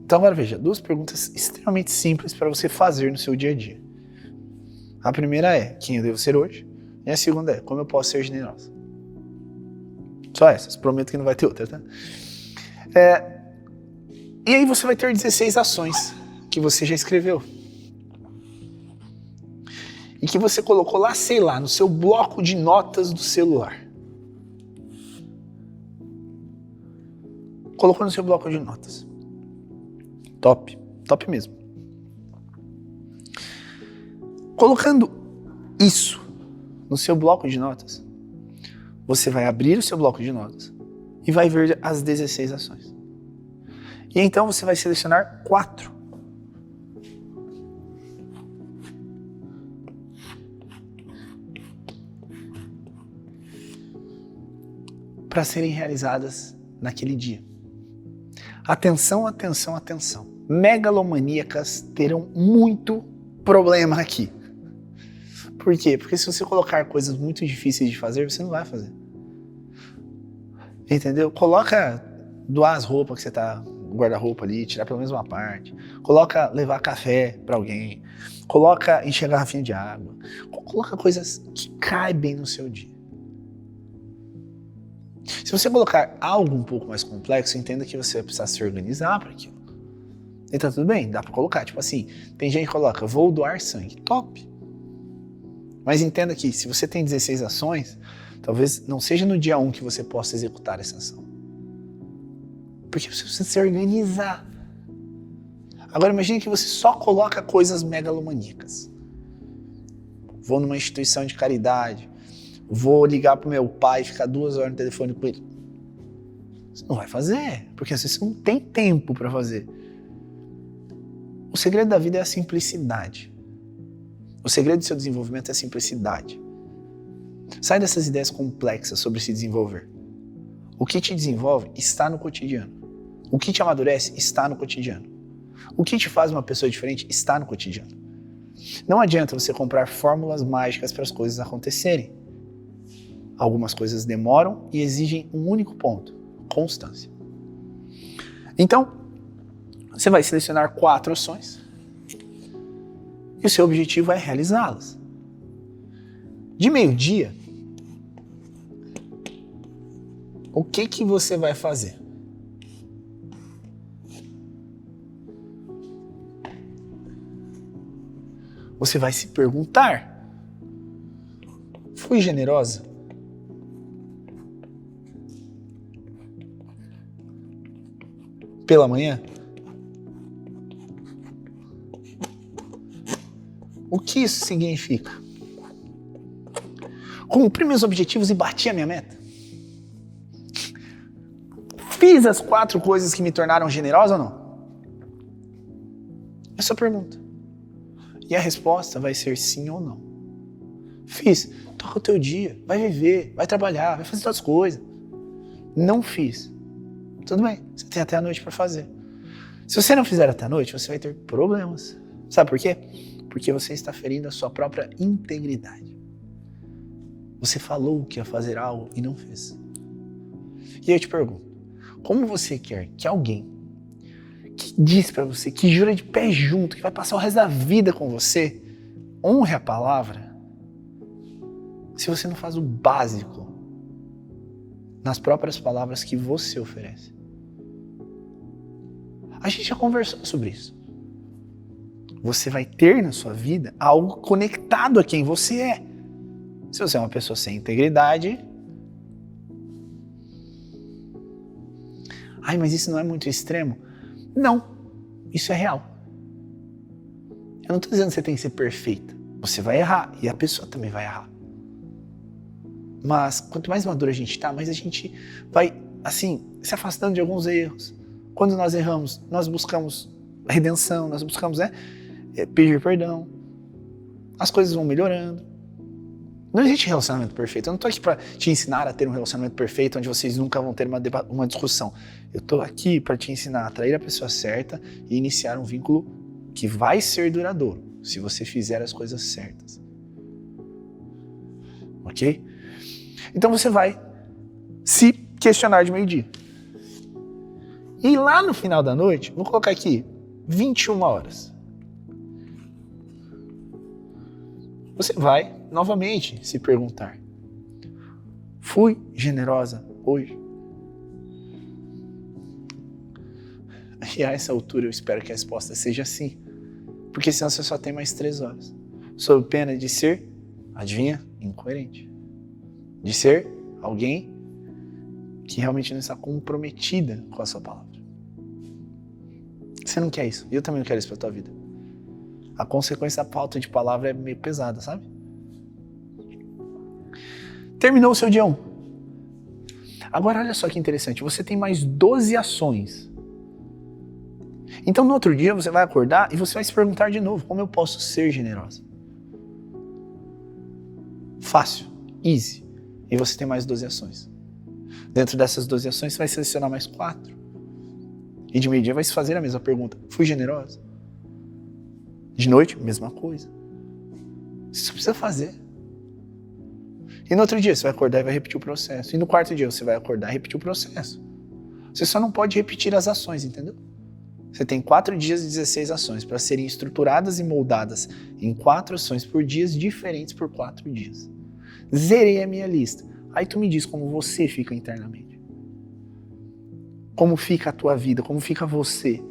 Então agora veja, 2 perguntas extremamente simples para você fazer no seu dia a dia. A primeira é: quem eu devo ser hoje? E a segunda é: como eu posso ser generosa? Só essas, prometo que não vai ter outra, tá? E aí você vai ter 16 ações que você já escreveu. E que você colocou lá, sei lá, no seu bloco de notas do celular. Colocou no seu bloco de notas. Top mesmo. Colocando isso no seu bloco de notas, você vai abrir o seu bloco de notas e vai ver as 16 ações. E então você vai selecionar 4. Para serem realizadas naquele dia. Atenção. Megalomaníacas terão muito problema aqui. Por quê? Porque se você colocar coisas muito difíceis de fazer, você não vai fazer. Entendeu? Coloca doar as roupas que você tá no guarda-roupa ali, tirar pelo menos uma parte. Coloca levar café para alguém. Coloca encher a garrafinha de água. Coloca coisas que caibem no seu dia. Se você colocar algo um pouco mais complexo, entenda que você vai precisar se organizar para aquilo. Então tudo bem, dá para colocar. Tipo assim, tem gente que coloca, vou doar sangue. Top! Mas entenda que se você tem 16 ações, talvez não seja no dia 1 que você possa executar essa ação. Porque você precisa se organizar. Agora imagine que você só coloca coisas megalomaníacas. Vou numa instituição de caridade, vou ligar pro meu pai e ficar 2 horas no telefone com ele. Você não vai fazer, porque às vezes você não tem tempo para fazer. O segredo da vida é a simplicidade. O segredo do seu desenvolvimento é a simplicidade. Sai dessas ideias complexas sobre se desenvolver. O que te desenvolve está no cotidiano. O que te amadurece está no cotidiano. O que te faz uma pessoa diferente está no cotidiano. Não adianta você comprar fórmulas mágicas para as coisas acontecerem. Algumas coisas demoram e exigem um único ponto: constância. Então, você vai selecionar 4 ações e o seu objetivo é realizá-las. De meio-dia, o que você vai fazer? Você vai se perguntar: fui generosa? Pela manhã? O que isso significa? Cumpri meus objetivos e bati a minha meta? Fiz as 4 coisas que me tornaram generosa ou não? Essa é a pergunta. E a resposta vai ser sim ou não. Fiz. Toca o teu dia. Vai viver, vai trabalhar, vai fazer outras coisas. Não fiz. Tudo bem, você tem até a noite para fazer. Se você não fizer até a noite, você vai ter problemas. Sabe por quê? Porque você está ferindo a sua própria integridade. Você falou que ia fazer algo e não fez. E eu te pergunto, como você quer que alguém que diz pra você, que jura de pé junto, que vai passar o resto da vida com você, honre a palavra, se você não faz o básico nas próprias palavras que você oferece? A gente já conversou sobre isso. Você vai ter na sua vida algo conectado a quem você é. Se você é uma pessoa sem integridade... Ai, mas isso não é muito extremo? Não, isso é real. Eu não estou dizendo que você tem que ser perfeita. Você vai errar e a pessoa também vai errar. Mas quanto mais maduro a gente está, mais a gente vai, assim, se afastando de alguns erros. Quando nós erramos, nós buscamos redenção, nós buscamos pedir perdão. As coisas vão melhorando. Não existe relacionamento perfeito. Eu não estou aqui para te ensinar a ter um relacionamento perfeito onde vocês nunca vão ter uma discussão. Eu estou aqui para te ensinar a atrair a pessoa certa e iniciar um vínculo que vai ser duradouro, se você fizer as coisas certas. Ok? Então você vai se questionar de meio-dia. E lá no final da noite, vou colocar aqui 21 horas. Você vai novamente se perguntar: fui generosa hoje? E a essa altura eu espero que a resposta seja sim, porque senão você só tem mais 3 horas, sob pena de ser, adivinha, incoerente, de ser alguém que realmente não está comprometida com a sua palavra. Você não quer isso, e eu também não quero isso para a tua vida. A consequência da falta de palavra é meio pesada, sabe? Terminou o seu dia 1. Agora olha só que interessante, você tem mais 12 ações. Então no outro dia você vai acordar e você vai se perguntar de novo: como eu posso ser generosa? Fácil, easy. E você tem mais 12 ações. Dentro dessas 12 ações você vai selecionar mais 4. E de meio-dia vai se fazer a mesma pergunta: fui generosa? De noite, mesma coisa. Você só precisa fazer. E no outro dia você vai acordar e vai repetir o processo. E no quarto dia você vai acordar e repetir o processo. Você só não pode repetir as ações, entendeu? Você tem 4 dias e 16 ações para serem estruturadas e moldadas em 4 ações por dias diferentes por 4 dias. Zerei a minha lista. Aí tu me diz como você fica internamente. Como fica a tua vida, como fica você.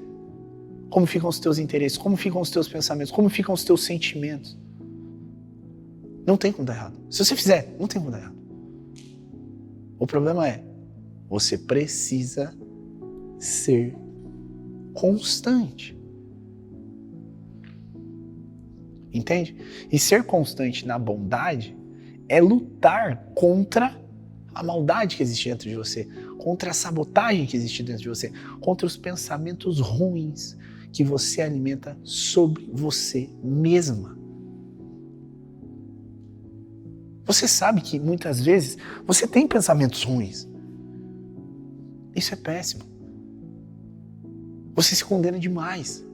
Como ficam os teus interesses, como ficam os teus pensamentos, como ficam os teus sentimentos. Não tem como dar errado. Se você fizer, não tem como dar errado. O problema é, você precisa ser constante. Entende? E ser constante na bondade é lutar contra a maldade que existe dentro de você, contra a sabotagem que existe dentro de você, contra os pensamentos ruins que você alimenta sobre você mesma. Você sabe que muitas vezes você tem pensamentos ruins. Isso é péssimo. Você se condena demais.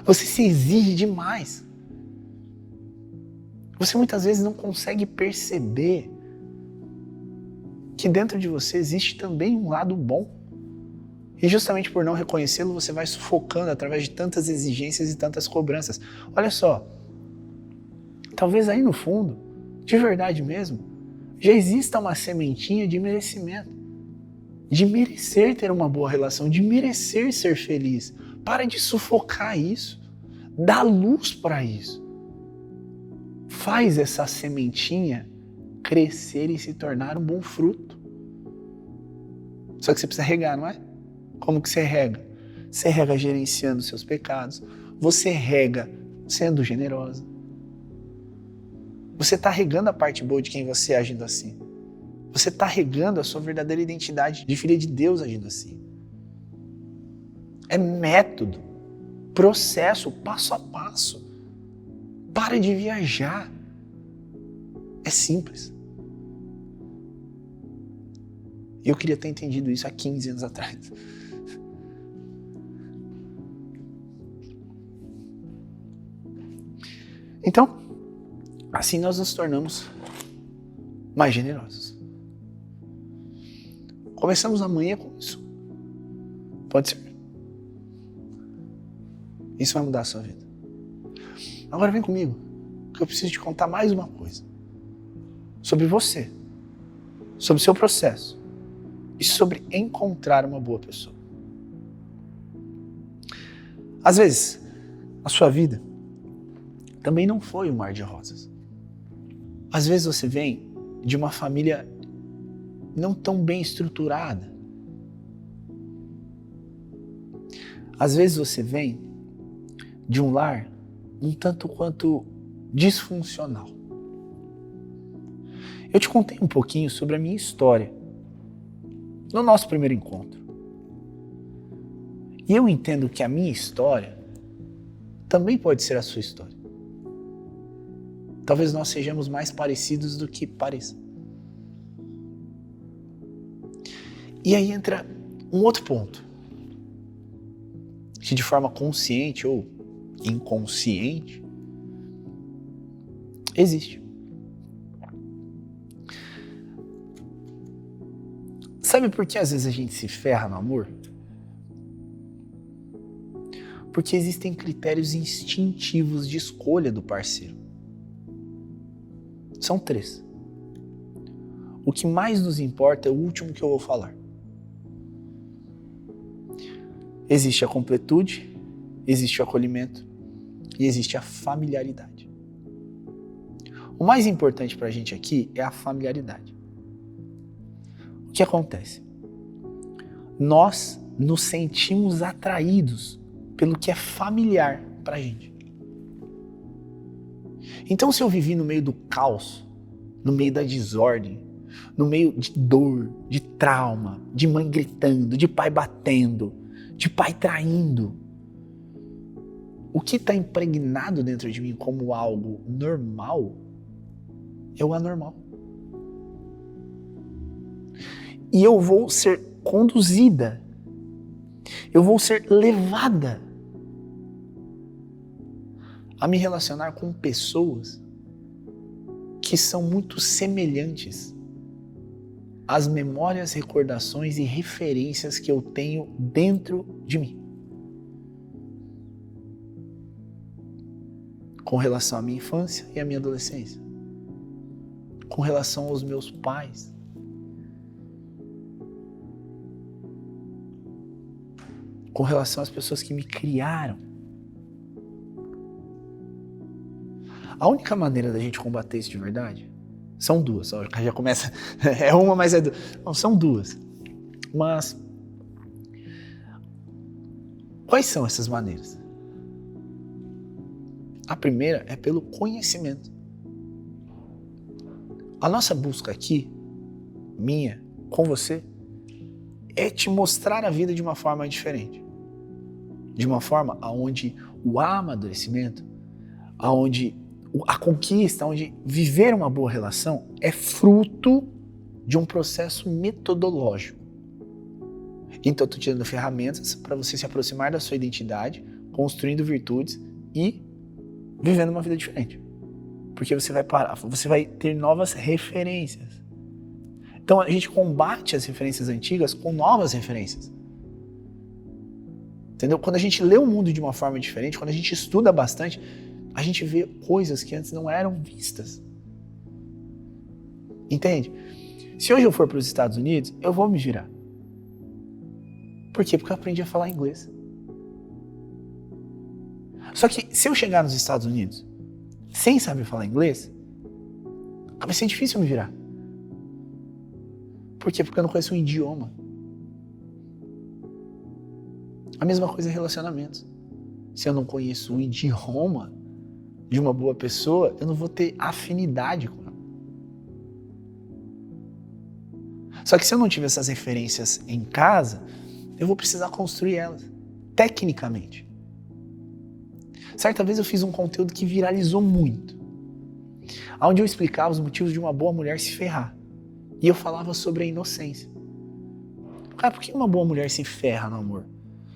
Você se exige demais. Você muitas vezes não consegue perceber que dentro de você existe também um lado bom. E justamente por não reconhecê-lo, você vai sufocando através de tantas exigências e tantas cobranças. Olha só, talvez aí no fundo, de verdade mesmo, já exista uma sementinha de merecimento. De merecer ter uma boa relação, de merecer ser feliz. Para de sufocar isso. Dá luz para isso. Faz essa sementinha crescer e se tornar um bom fruto. Só que você precisa regar, não é? Como que você rega? Você rega gerenciando seus pecados. Você rega sendo generosa. Você está regando a parte boa de quem você é agindo assim. Você está regando a sua verdadeira identidade de filha de Deus agindo assim. É método, processo, passo a passo. Para de viajar. É simples. E eu queria ter entendido isso há 15 anos atrás. Então, assim nós nos tornamos mais generosos. Começamos amanhã com isso. Pode ser. Isso vai mudar a sua vida. Agora vem comigo, que eu preciso te contar mais uma coisa. Sobre você. Sobre o seu processo. E sobre encontrar uma boa pessoa. Às vezes, a sua vida também não foi um mar de rosas. Às vezes você vem de uma família não tão bem estruturada. Às vezes você vem de um lar um tanto quanto disfuncional. Eu te contei um pouquinho sobre a minha história no nosso primeiro encontro. E eu entendo que a minha história também pode ser a sua história. Talvez nós sejamos mais parecidos do que pareça. E aí entra um outro ponto, que de forma consciente ou inconsciente existe. Sabe por que às vezes a gente se ferra no amor? Porque existem critérios instintivos de escolha do parceiro. São 3. O que mais nos importa é o último que eu vou falar. Existe a completude, existe o acolhimento e existe a familiaridade. O mais importante para a gente aqui é a familiaridade. O que acontece? Nós nos sentimos atraídos pelo que é familiar para a gente. Então, se eu vivi no meio do caos, no meio da desordem, no meio de dor, de trauma, de mãe gritando, de pai batendo, de pai traindo, o que está impregnado dentro de mim como algo normal é o anormal. E eu vou ser conduzida, eu vou ser levada
a me relacionar com pessoas que são muito semelhantes às memórias, recordações e referências que eu tenho dentro de mim. Com relação à minha infância e à minha adolescência. Com relação aos meus pais. Com relação às pessoas que me criaram. A única maneira da gente combater isso de verdade são duas. Já começa, é uma, mas é duas. Não, são duas. Mas quais são essas maneiras? A primeira é pelo conhecimento. A nossa busca aqui, minha, com você, é te mostrar a vida de uma forma diferente. De uma forma onde o amadurecimento, onde a conquista, onde viver uma boa relação é fruto de um processo metodológico. Então eu estou te dando ferramentas para você se aproximar da sua identidade, construindo virtudes e vivendo uma vida diferente. Porque você vai ter novas referências. Então a gente combate as referências antigas com novas referências. Entendeu? Quando a gente lê o mundo de uma forma diferente, quando a gente estuda bastante, a gente vê coisas que antes não eram vistas. Entende? Se hoje eu for para os Estados Unidos, eu vou me virar. Por quê? Porque eu aprendi a falar inglês. Só que se eu chegar nos Estados Unidos sem saber falar inglês, vai ser difícil me virar. Por quê? Porque eu não conheço o idioma. A mesma coisa em relacionamentos. Se eu não conheço o idioma de uma boa pessoa, eu não vou ter afinidade com ela. Só que se eu não tiver essas referências em casa, eu vou precisar construir elas, tecnicamente. Certa vez eu fiz um conteúdo que viralizou muito, onde eu explicava os motivos de uma boa mulher se ferrar. E eu falava sobre a inocência. Cara, por que uma boa mulher se ferra no amor?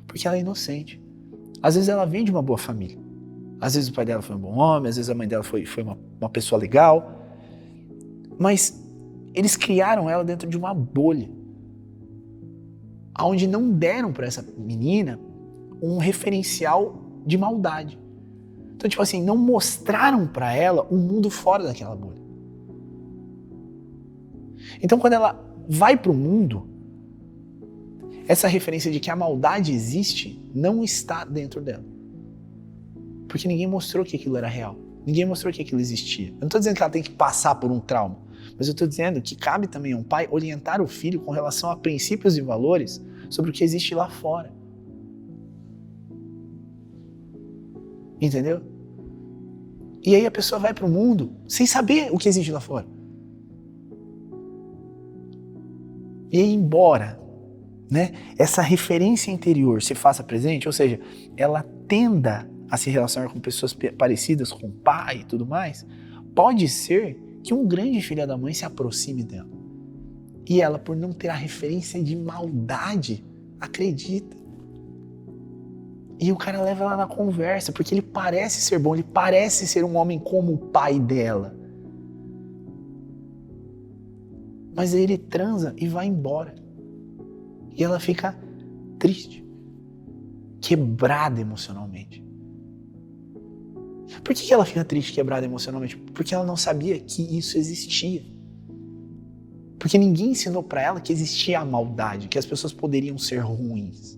Porque ela é inocente. Às vezes ela vem de uma boa família. Às vezes o pai dela foi um bom homem, às vezes a mãe dela foi uma pessoa legal. Mas eles criaram ela dentro de uma bolha, onde não deram para essa menina um referencial de maldade. Então, tipo assim, não mostraram para ela um mundo fora daquela bolha. Então, quando ela vai para o mundo, essa referência de que a maldade existe não está dentro dela. Porque ninguém mostrou que aquilo era real. Ninguém mostrou que aquilo existia. Eu não estou dizendo que ela tem que passar por um trauma, mas eu estou dizendo que cabe também a um pai orientar o filho com relação a princípios e valores sobre o que existe lá fora. Entendeu? E aí a pessoa vai para o mundo sem saber o que existe lá fora. E aí, embora, né, essa referência interior se faça presente, ou seja, ela tenda a se relacionar com pessoas parecidas com o pai e tudo mais, pode ser que um grande filho da mãe se aproxime dela. E ela, por não ter a referência de maldade, acredita. E o cara leva ela na conversa, porque ele parece ser bom, ele parece ser um homem como o pai dela. Mas aí ele transa e vai embora. E ela fica triste, quebrada emocionalmente. Por que ela fica triste, quebrada emocionalmente? Porque ela não sabia que isso existia. Porque ninguém ensinou para ela que existia a maldade, que as pessoas poderiam ser ruins.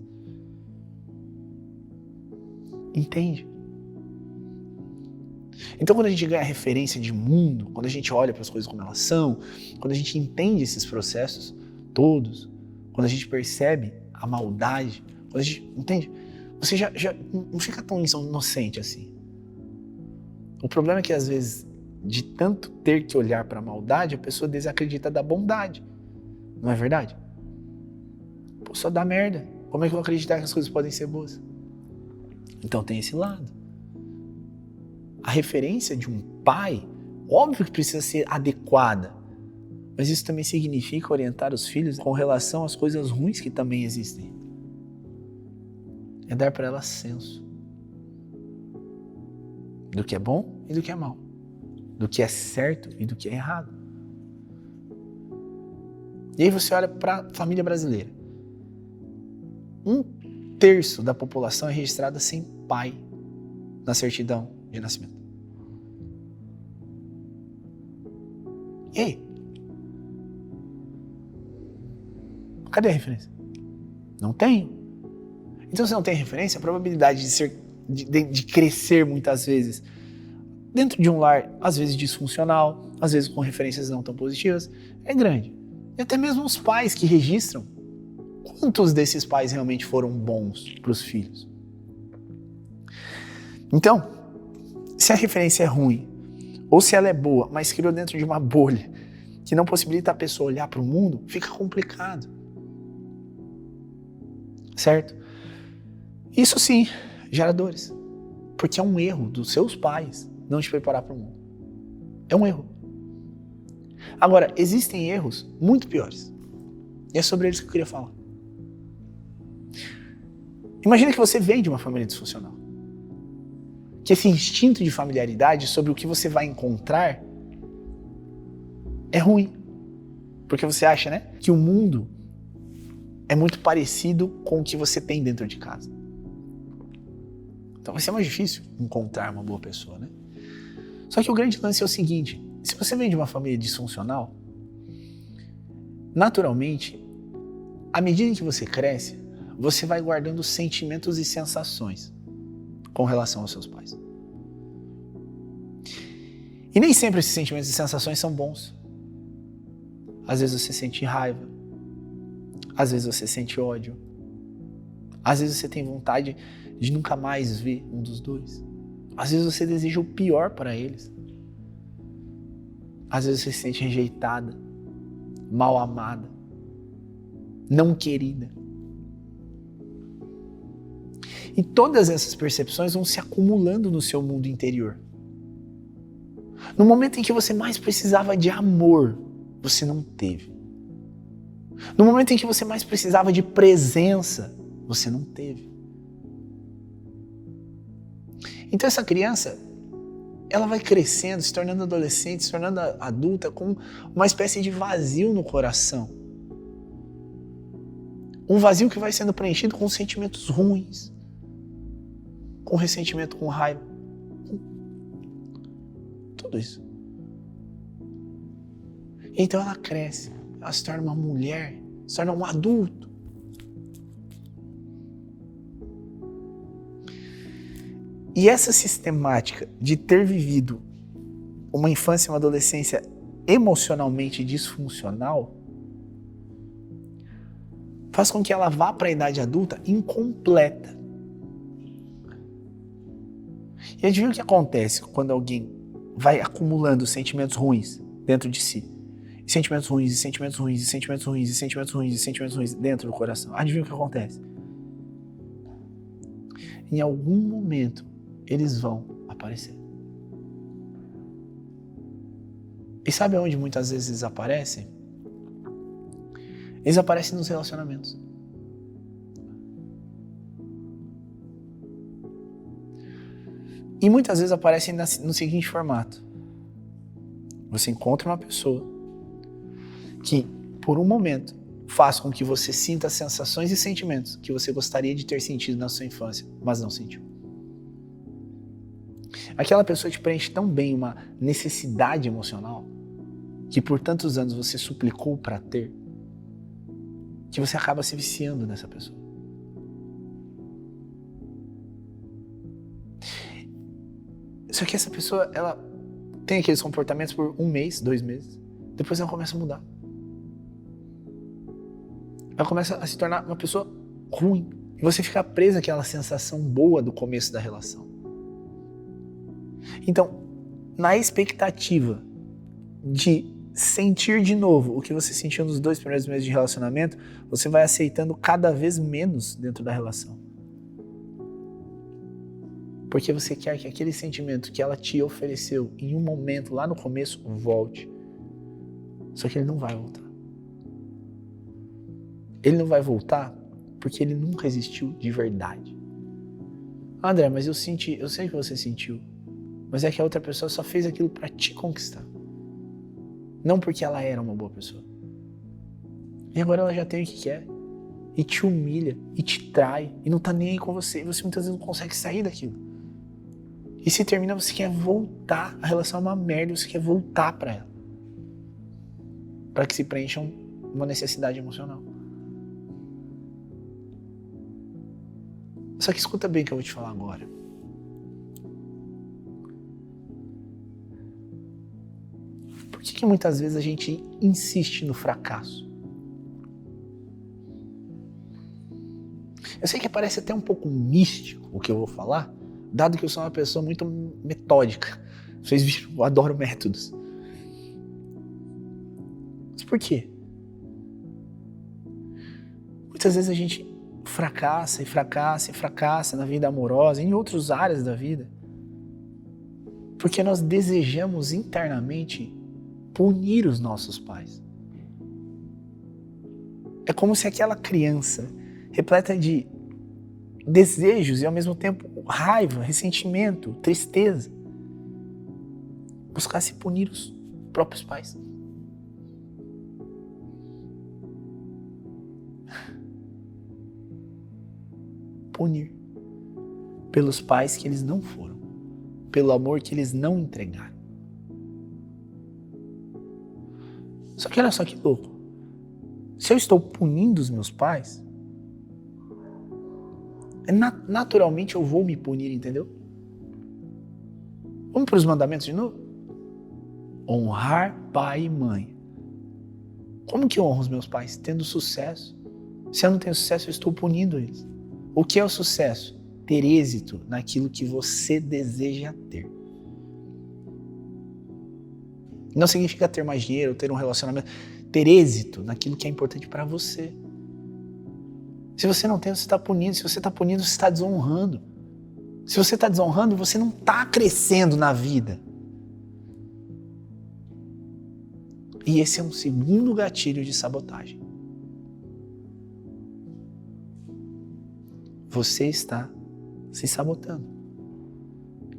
Entende? Então, quando a gente ganha referência de mundo, quando a gente olha para as coisas como elas são, quando a gente entende esses processos todos, quando a gente percebe a maldade, quando a gente entende, você já não fica tão inocente assim. O problema é que às vezes, de tanto ter que olhar para a maldade, a pessoa desacredita da bondade. Não é verdade? Pô, só dá merda. Como é que eu vou acreditar que as coisas podem ser boas? Então tem esse lado. A referência de um pai, óbvio que precisa ser adequada, mas isso também significa orientar os filhos com relação às coisas ruins que também existem. É dar para elas senso. do que é bom e do que é mal, do que é certo e do que é errado. E aí você olha para a família brasileira. 1/3 da população é registrada sem pai na certidão de nascimento. E aí? Cadê a referência? Não tenho. Então, se não tem referência, a probabilidade de crescer muitas vezes dentro de um lar, às vezes disfuncional, às vezes com referências não tão positivas, é grande. E até mesmo os pais que registram, quantos desses pais realmente foram bons para os filhos? Então, se a referência é ruim, ou se ela é boa, mas criou dentro de uma bolha que não possibilita a pessoa olhar para o mundo, fica complicado. Certo? Isso sim, gera dores. Porque é um erro dos seus pais não te preparar para o mundo. É um erro. Agora, existem erros muito piores. E é sobre eles que eu queria falar. Imagina que você vem de uma família disfuncional. Que esse instinto de familiaridade sobre o que você vai encontrar é ruim. Porque você acha, né, que o mundo é muito parecido com o que você tem dentro de casa. Então vai ser mais difícil encontrar uma boa pessoa, né? Só que o grande lance é o seguinte: se você vem de uma família disfuncional, naturalmente, à medida que você cresce, você vai guardando sentimentos e sensações com relação aos seus pais. E nem sempre esses sentimentos e sensações são bons. Às vezes você sente raiva, às vezes você sente ódio, às vezes você tem vontade de nunca mais ver um dos dois. Às vezes você deseja o pior para eles. Às vezes você se sente rejeitada, mal amada, não querida. E todas essas percepções vão se acumulando no seu mundo interior. No momento em que você mais precisava de amor, você não teve. No momento em que você mais precisava de presença, você não teve. Então essa criança, ela vai crescendo, se tornando adolescente, se tornando adulta, com uma espécie de vazio no coração. Um vazio que vai sendo preenchido com sentimentos ruins, com ressentimento, com raiva, com tudo isso. Então ela cresce, ela se torna uma mulher, se torna um adulto. E essa sistemática de ter vivido uma infância e uma adolescência emocionalmente disfuncional faz com que ela vá para a idade adulta incompleta. E adivinha o que acontece quando alguém vai acumulando sentimentos ruins dentro de si? E sentimentos ruins, e sentimentos ruins, e sentimentos ruins, e sentimentos ruins, e sentimentos ruins dentro do coração. Adivinha o que acontece? Em algum momento, eles vão aparecer. E sabe onde muitas vezes eles aparecem? Eles aparecem nos relacionamentos. E muitas vezes aparecem no seguinte formato. Você encontra uma pessoa que, por um momento, faz com que você sinta sensações e sentimentos que você gostaria de ter sentido na sua infância, mas não sentiu. Aquela pessoa te preenche tão bem uma necessidade emocional que por tantos anos você suplicou para ter, que você acaba se viciando nessa pessoa. Só que essa pessoa, ela tem aqueles comportamentos por 1 mês, 2 meses, depois ela começa a mudar. Ela começa a se tornar uma pessoa ruim. E você fica preso àquela sensação boa do começo da relação. Então, na expectativa de sentir de novo o que você sentiu nos 2 primeiros meses de relacionamento, você vai aceitando cada vez menos dentro da relação. Porque você quer que aquele sentimento que ela te ofereceu em um momento lá no começo volte. Só que ele não vai voltar. Ele não vai voltar porque ele nunca existiu de verdade. André, mas eu sei que você sentiu. mas é que a outra pessoa só fez aquilo para te conquistar. Não porque ela era uma boa pessoa. E agora ela já tem o que quer. E te humilha, e te trai, e não tá nem aí com você. E você muitas vezes não consegue sair daquilo. E se termina, você quer voltar. A relação é uma merda, você quer voltar para ela. Para que se preencha uma necessidade emocional. Só que escuta bem o que eu vou te falar agora. Por que muitas vezes a gente insiste no fracasso? Eu sei que parece até um pouco místico o que eu vou falar, dado que eu sou uma pessoa muito metódica. Vocês viram, eu adoro métodos. Mas por quê? Muitas vezes a gente fracassa e fracassa e fracassa na vida amorosa, em outras áreas da vida, porque nós desejamos internamente punir os nossos pais. É como se aquela criança repleta de desejos e ao mesmo tempo raiva, ressentimento, tristeza, buscasse punir os próprios pais. Punir pelos pais que eles não foram, pelo amor que eles não entregaram. Só que olha só que louco. Se eu estou punindo os meus pais, naturalmente eu vou me punir, entendeu? Vamos para os mandamentos de novo? Honrar pai e mãe. Como que eu honro os meus pais? Tendo sucesso. Se eu não tenho sucesso, eu estou punindo eles. O que é o sucesso? Ter êxito naquilo que você deseja ter. Não significa ter mais dinheiro, ter um relacionamento. Ter êxito naquilo que é importante para você. Se você não tem, você está punindo. Se você está punindo, você está desonrando. Se você está desonrando, você não está crescendo na vida. E esse é um segundo gatilho de sabotagem. Você está se sabotando.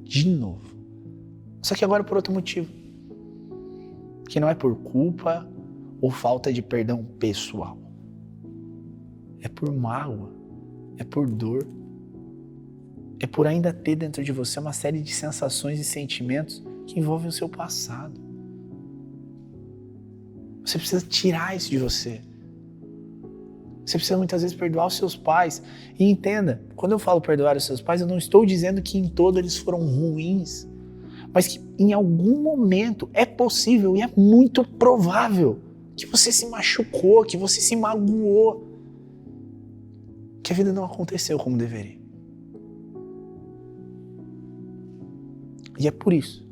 De novo. Só que agora por outro motivo. Que não é por culpa ou falta de perdão pessoal. É por mágoa. É por dor. É por ainda ter dentro de você uma série de sensações e sentimentos que envolvem o seu passado. Você precisa tirar isso de você. Você precisa muitas vezes perdoar os seus pais. E entenda, quando eu falo perdoar os seus pais, eu não estou dizendo que em todo eles foram ruins, mas que em algum momento é possível e é muito provável que você se machucou, que você se magoou, que a vida não aconteceu como deveria. E é por isso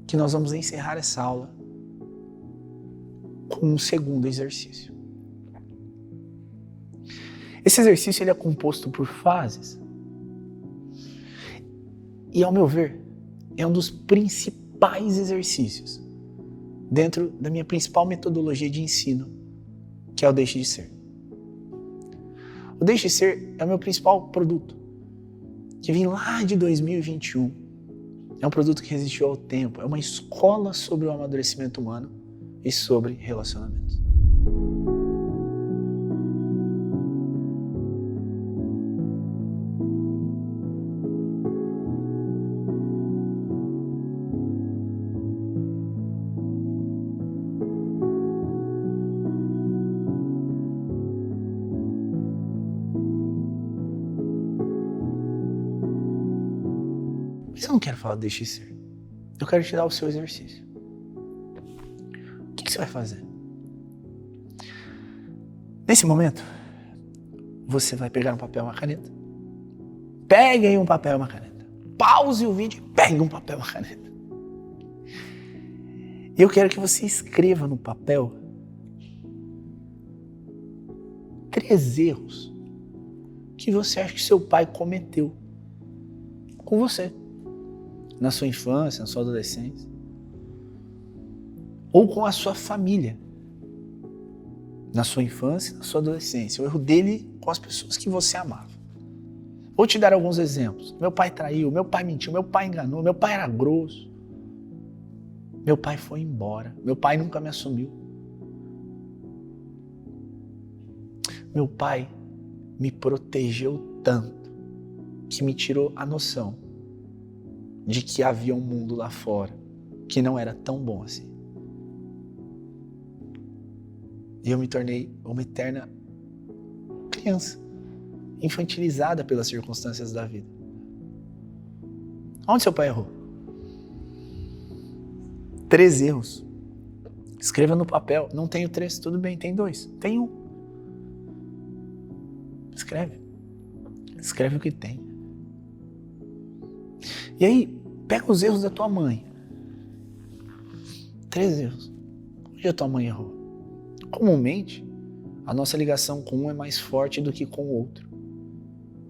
que nós vamos encerrar essa aula com um segundo exercício. Esse exercício ele é composto por fases. E, ao meu ver, é um dos principais exercícios dentro da minha principal metodologia de ensino, que é o Deixe de Ser. O Deixe de Ser é o meu principal produto, que vem lá de 2021. É um produto que resistiu ao tempo, é uma escola sobre o amadurecimento humano e sobre relacionamentos. Mas eu não quero falar deixe ser. Eu quero te dar o seu exercício. O que você vai fazer? Nesse momento, você vai pegar um papel e uma caneta. Pegue aí um papel e uma caneta. Pause o vídeo e pegue um papel e uma caneta. E eu quero que você escreva no papel 3 erros que você acha que seu pai cometeu com você. Na sua infância, na sua adolescência. Ou com a sua família. Na sua infância, na sua adolescência. O erro dele com as pessoas que você amava. Vou te dar alguns exemplos. Meu pai traiu, meu pai mentiu, meu pai enganou, meu pai era grosso. Meu pai foi embora, meu pai nunca me assumiu. Meu pai me protegeu tanto que me tirou a noção de que havia um mundo lá fora que não era tão bom assim. E eu me tornei uma eterna criança, infantilizada pelas circunstâncias da vida. Onde seu pai errou? 3 erros. Escreva no papel. Não tenho 3, tudo bem, tem 2. Tem 1. Escreve. Escreve o que tem. E aí, pega os erros da tua mãe. 3 erros. Onde a tua mãe errou? Comumente, a nossa ligação com um é mais forte do que com o outro.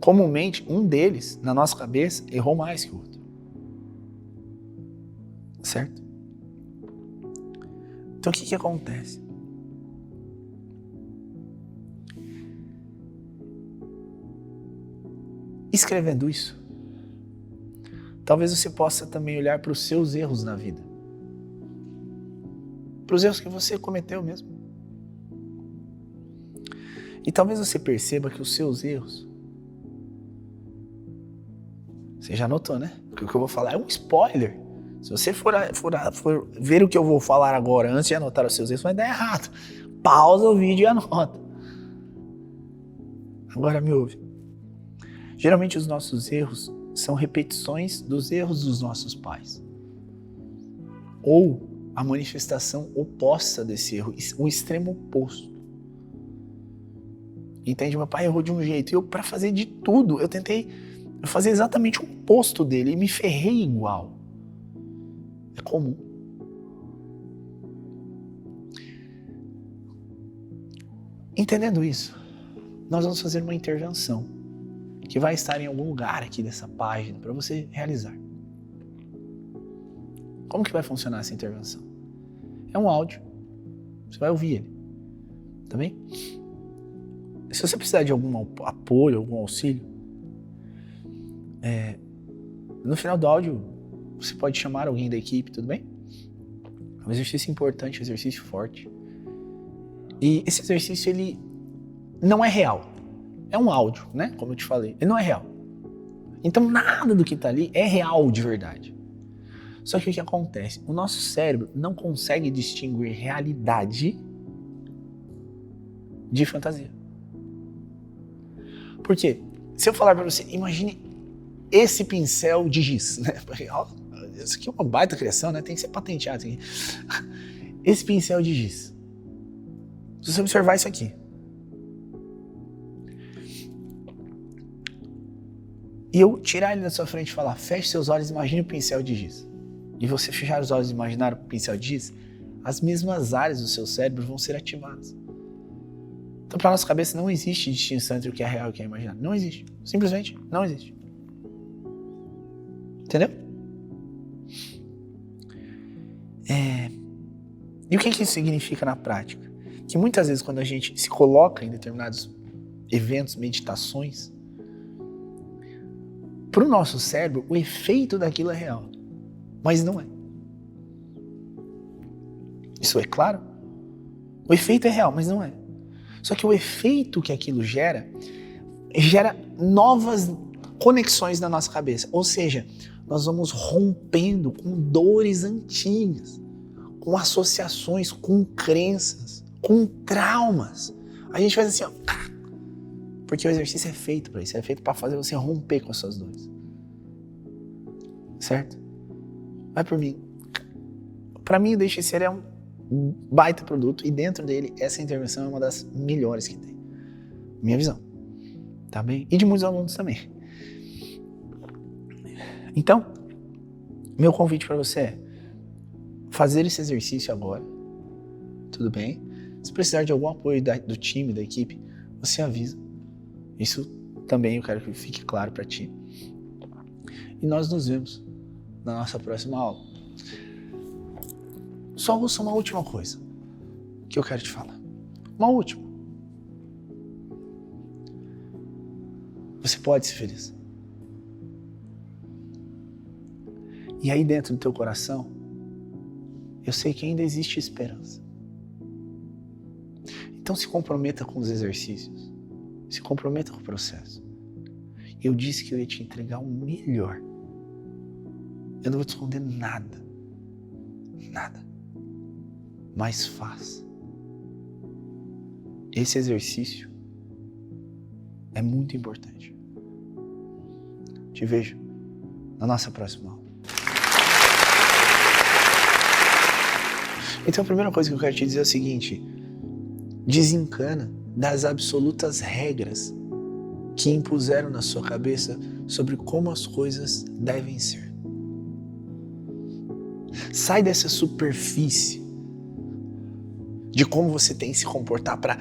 Comumente, um deles, na nossa cabeça, errou mais que o outro. Certo? Então, o que acontece? Escrevendo isso, talvez você possa também olhar para os seus erros na vida. Para os erros que você cometeu mesmo. E talvez você perceba que os seus erros... Você já notou, né? Que o que eu vou falar é um spoiler. Se você for ver o que eu vou falar agora antes de anotar os seus erros, vai dar errado. Pausa o vídeo e anota. Agora me ouve. Geralmente os nossos erros são repetições dos erros dos nossos pais. Ou a manifestação oposta desse erro, o extremo oposto. Entende? Meu pai errou de um jeito e eu, para fazer de tudo, eu tentei fazer exatamente o oposto dele e me ferrei igual. É comum. Entendendo isso, nós vamos fazer uma intervenção que vai estar em algum lugar aqui dessa página para você realizar. Como que vai funcionar essa intervenção? É um áudio. Você vai ouvir ele. Tá bem? Se você precisar de algum apoio, algum auxílio, no final do áudio você pode chamar alguém da equipe, tudo bem? É um exercício importante, um exercício forte. E esse exercício, ele não é real. É um áudio, né? Como eu te falei. Ele não é real. Então nada do que tá ali é real de verdade. Só que o que acontece? O nosso cérebro não consegue distinguir realidade de fantasia. Por quê? Se eu falar pra você, imagine esse pincel de giz, né? Isso aqui é uma baita criação, né? Tem que ser patenteado. Esse pincel de giz. Se você observar isso aqui. E eu tirar ele da sua frente e falar, feche seus olhos e imagine o pincel de giz. E você fechar os olhos e imaginar o pincel de giz, as mesmas áreas do seu cérebro vão ser ativadas. Então, para nossa cabeça não existe distinção entre o que é real e o que é imaginário. Não existe. Simplesmente não existe. Entendeu? E o que isso significa na prática? Que muitas vezes quando a gente se coloca em determinados eventos, meditações, para o nosso cérebro, o efeito daquilo é real. Mas não é. Isso é claro? O efeito é real, mas não é. Só que o efeito que aquilo gera novas conexões na nossa cabeça. Ou seja, nós vamos rompendo com dores antigas, com associações, com crenças, com traumas. A gente faz assim, ó, porque o exercício é feito para isso, é feito para fazer você romper com as suas dores. Certo? Vai por mim. Para mim, o DXR é um baita produto e dentro dele, essa intervenção é uma das melhores que tem. Minha visão. Tá bem? E de muitos alunos também. Então, meu convite para você é fazer esse exercício agora. Tudo bem? Se precisar de algum apoio do time, da equipe, você avisa. Isso também eu quero que fique claro para ti. E nós nos vemos na nossa próxima aula. Só ouça uma última coisa que eu quero te falar. Uma última. Você pode ser feliz. E aí dentro do teu coração, eu sei que ainda existe esperança. Então se comprometa com os exercícios. Se comprometa com o processo. Eu disse que eu ia te entregar o melhor. Eu não vou te esconder nada. Nada. Mas faça. Esse exercício é muito importante. Te vejo na nossa próxima aula. Então a primeira coisa que eu quero te dizer é o seguinte: desencana das absolutas regras que impuseram na sua cabeça sobre como as coisas devem ser. Sai dessa superfície de como você tem que se comportar para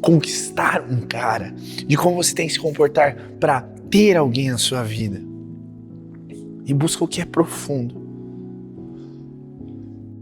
conquistar um cara, de como você tem que se comportar para ter alguém na sua vida. E busca o que é profundo.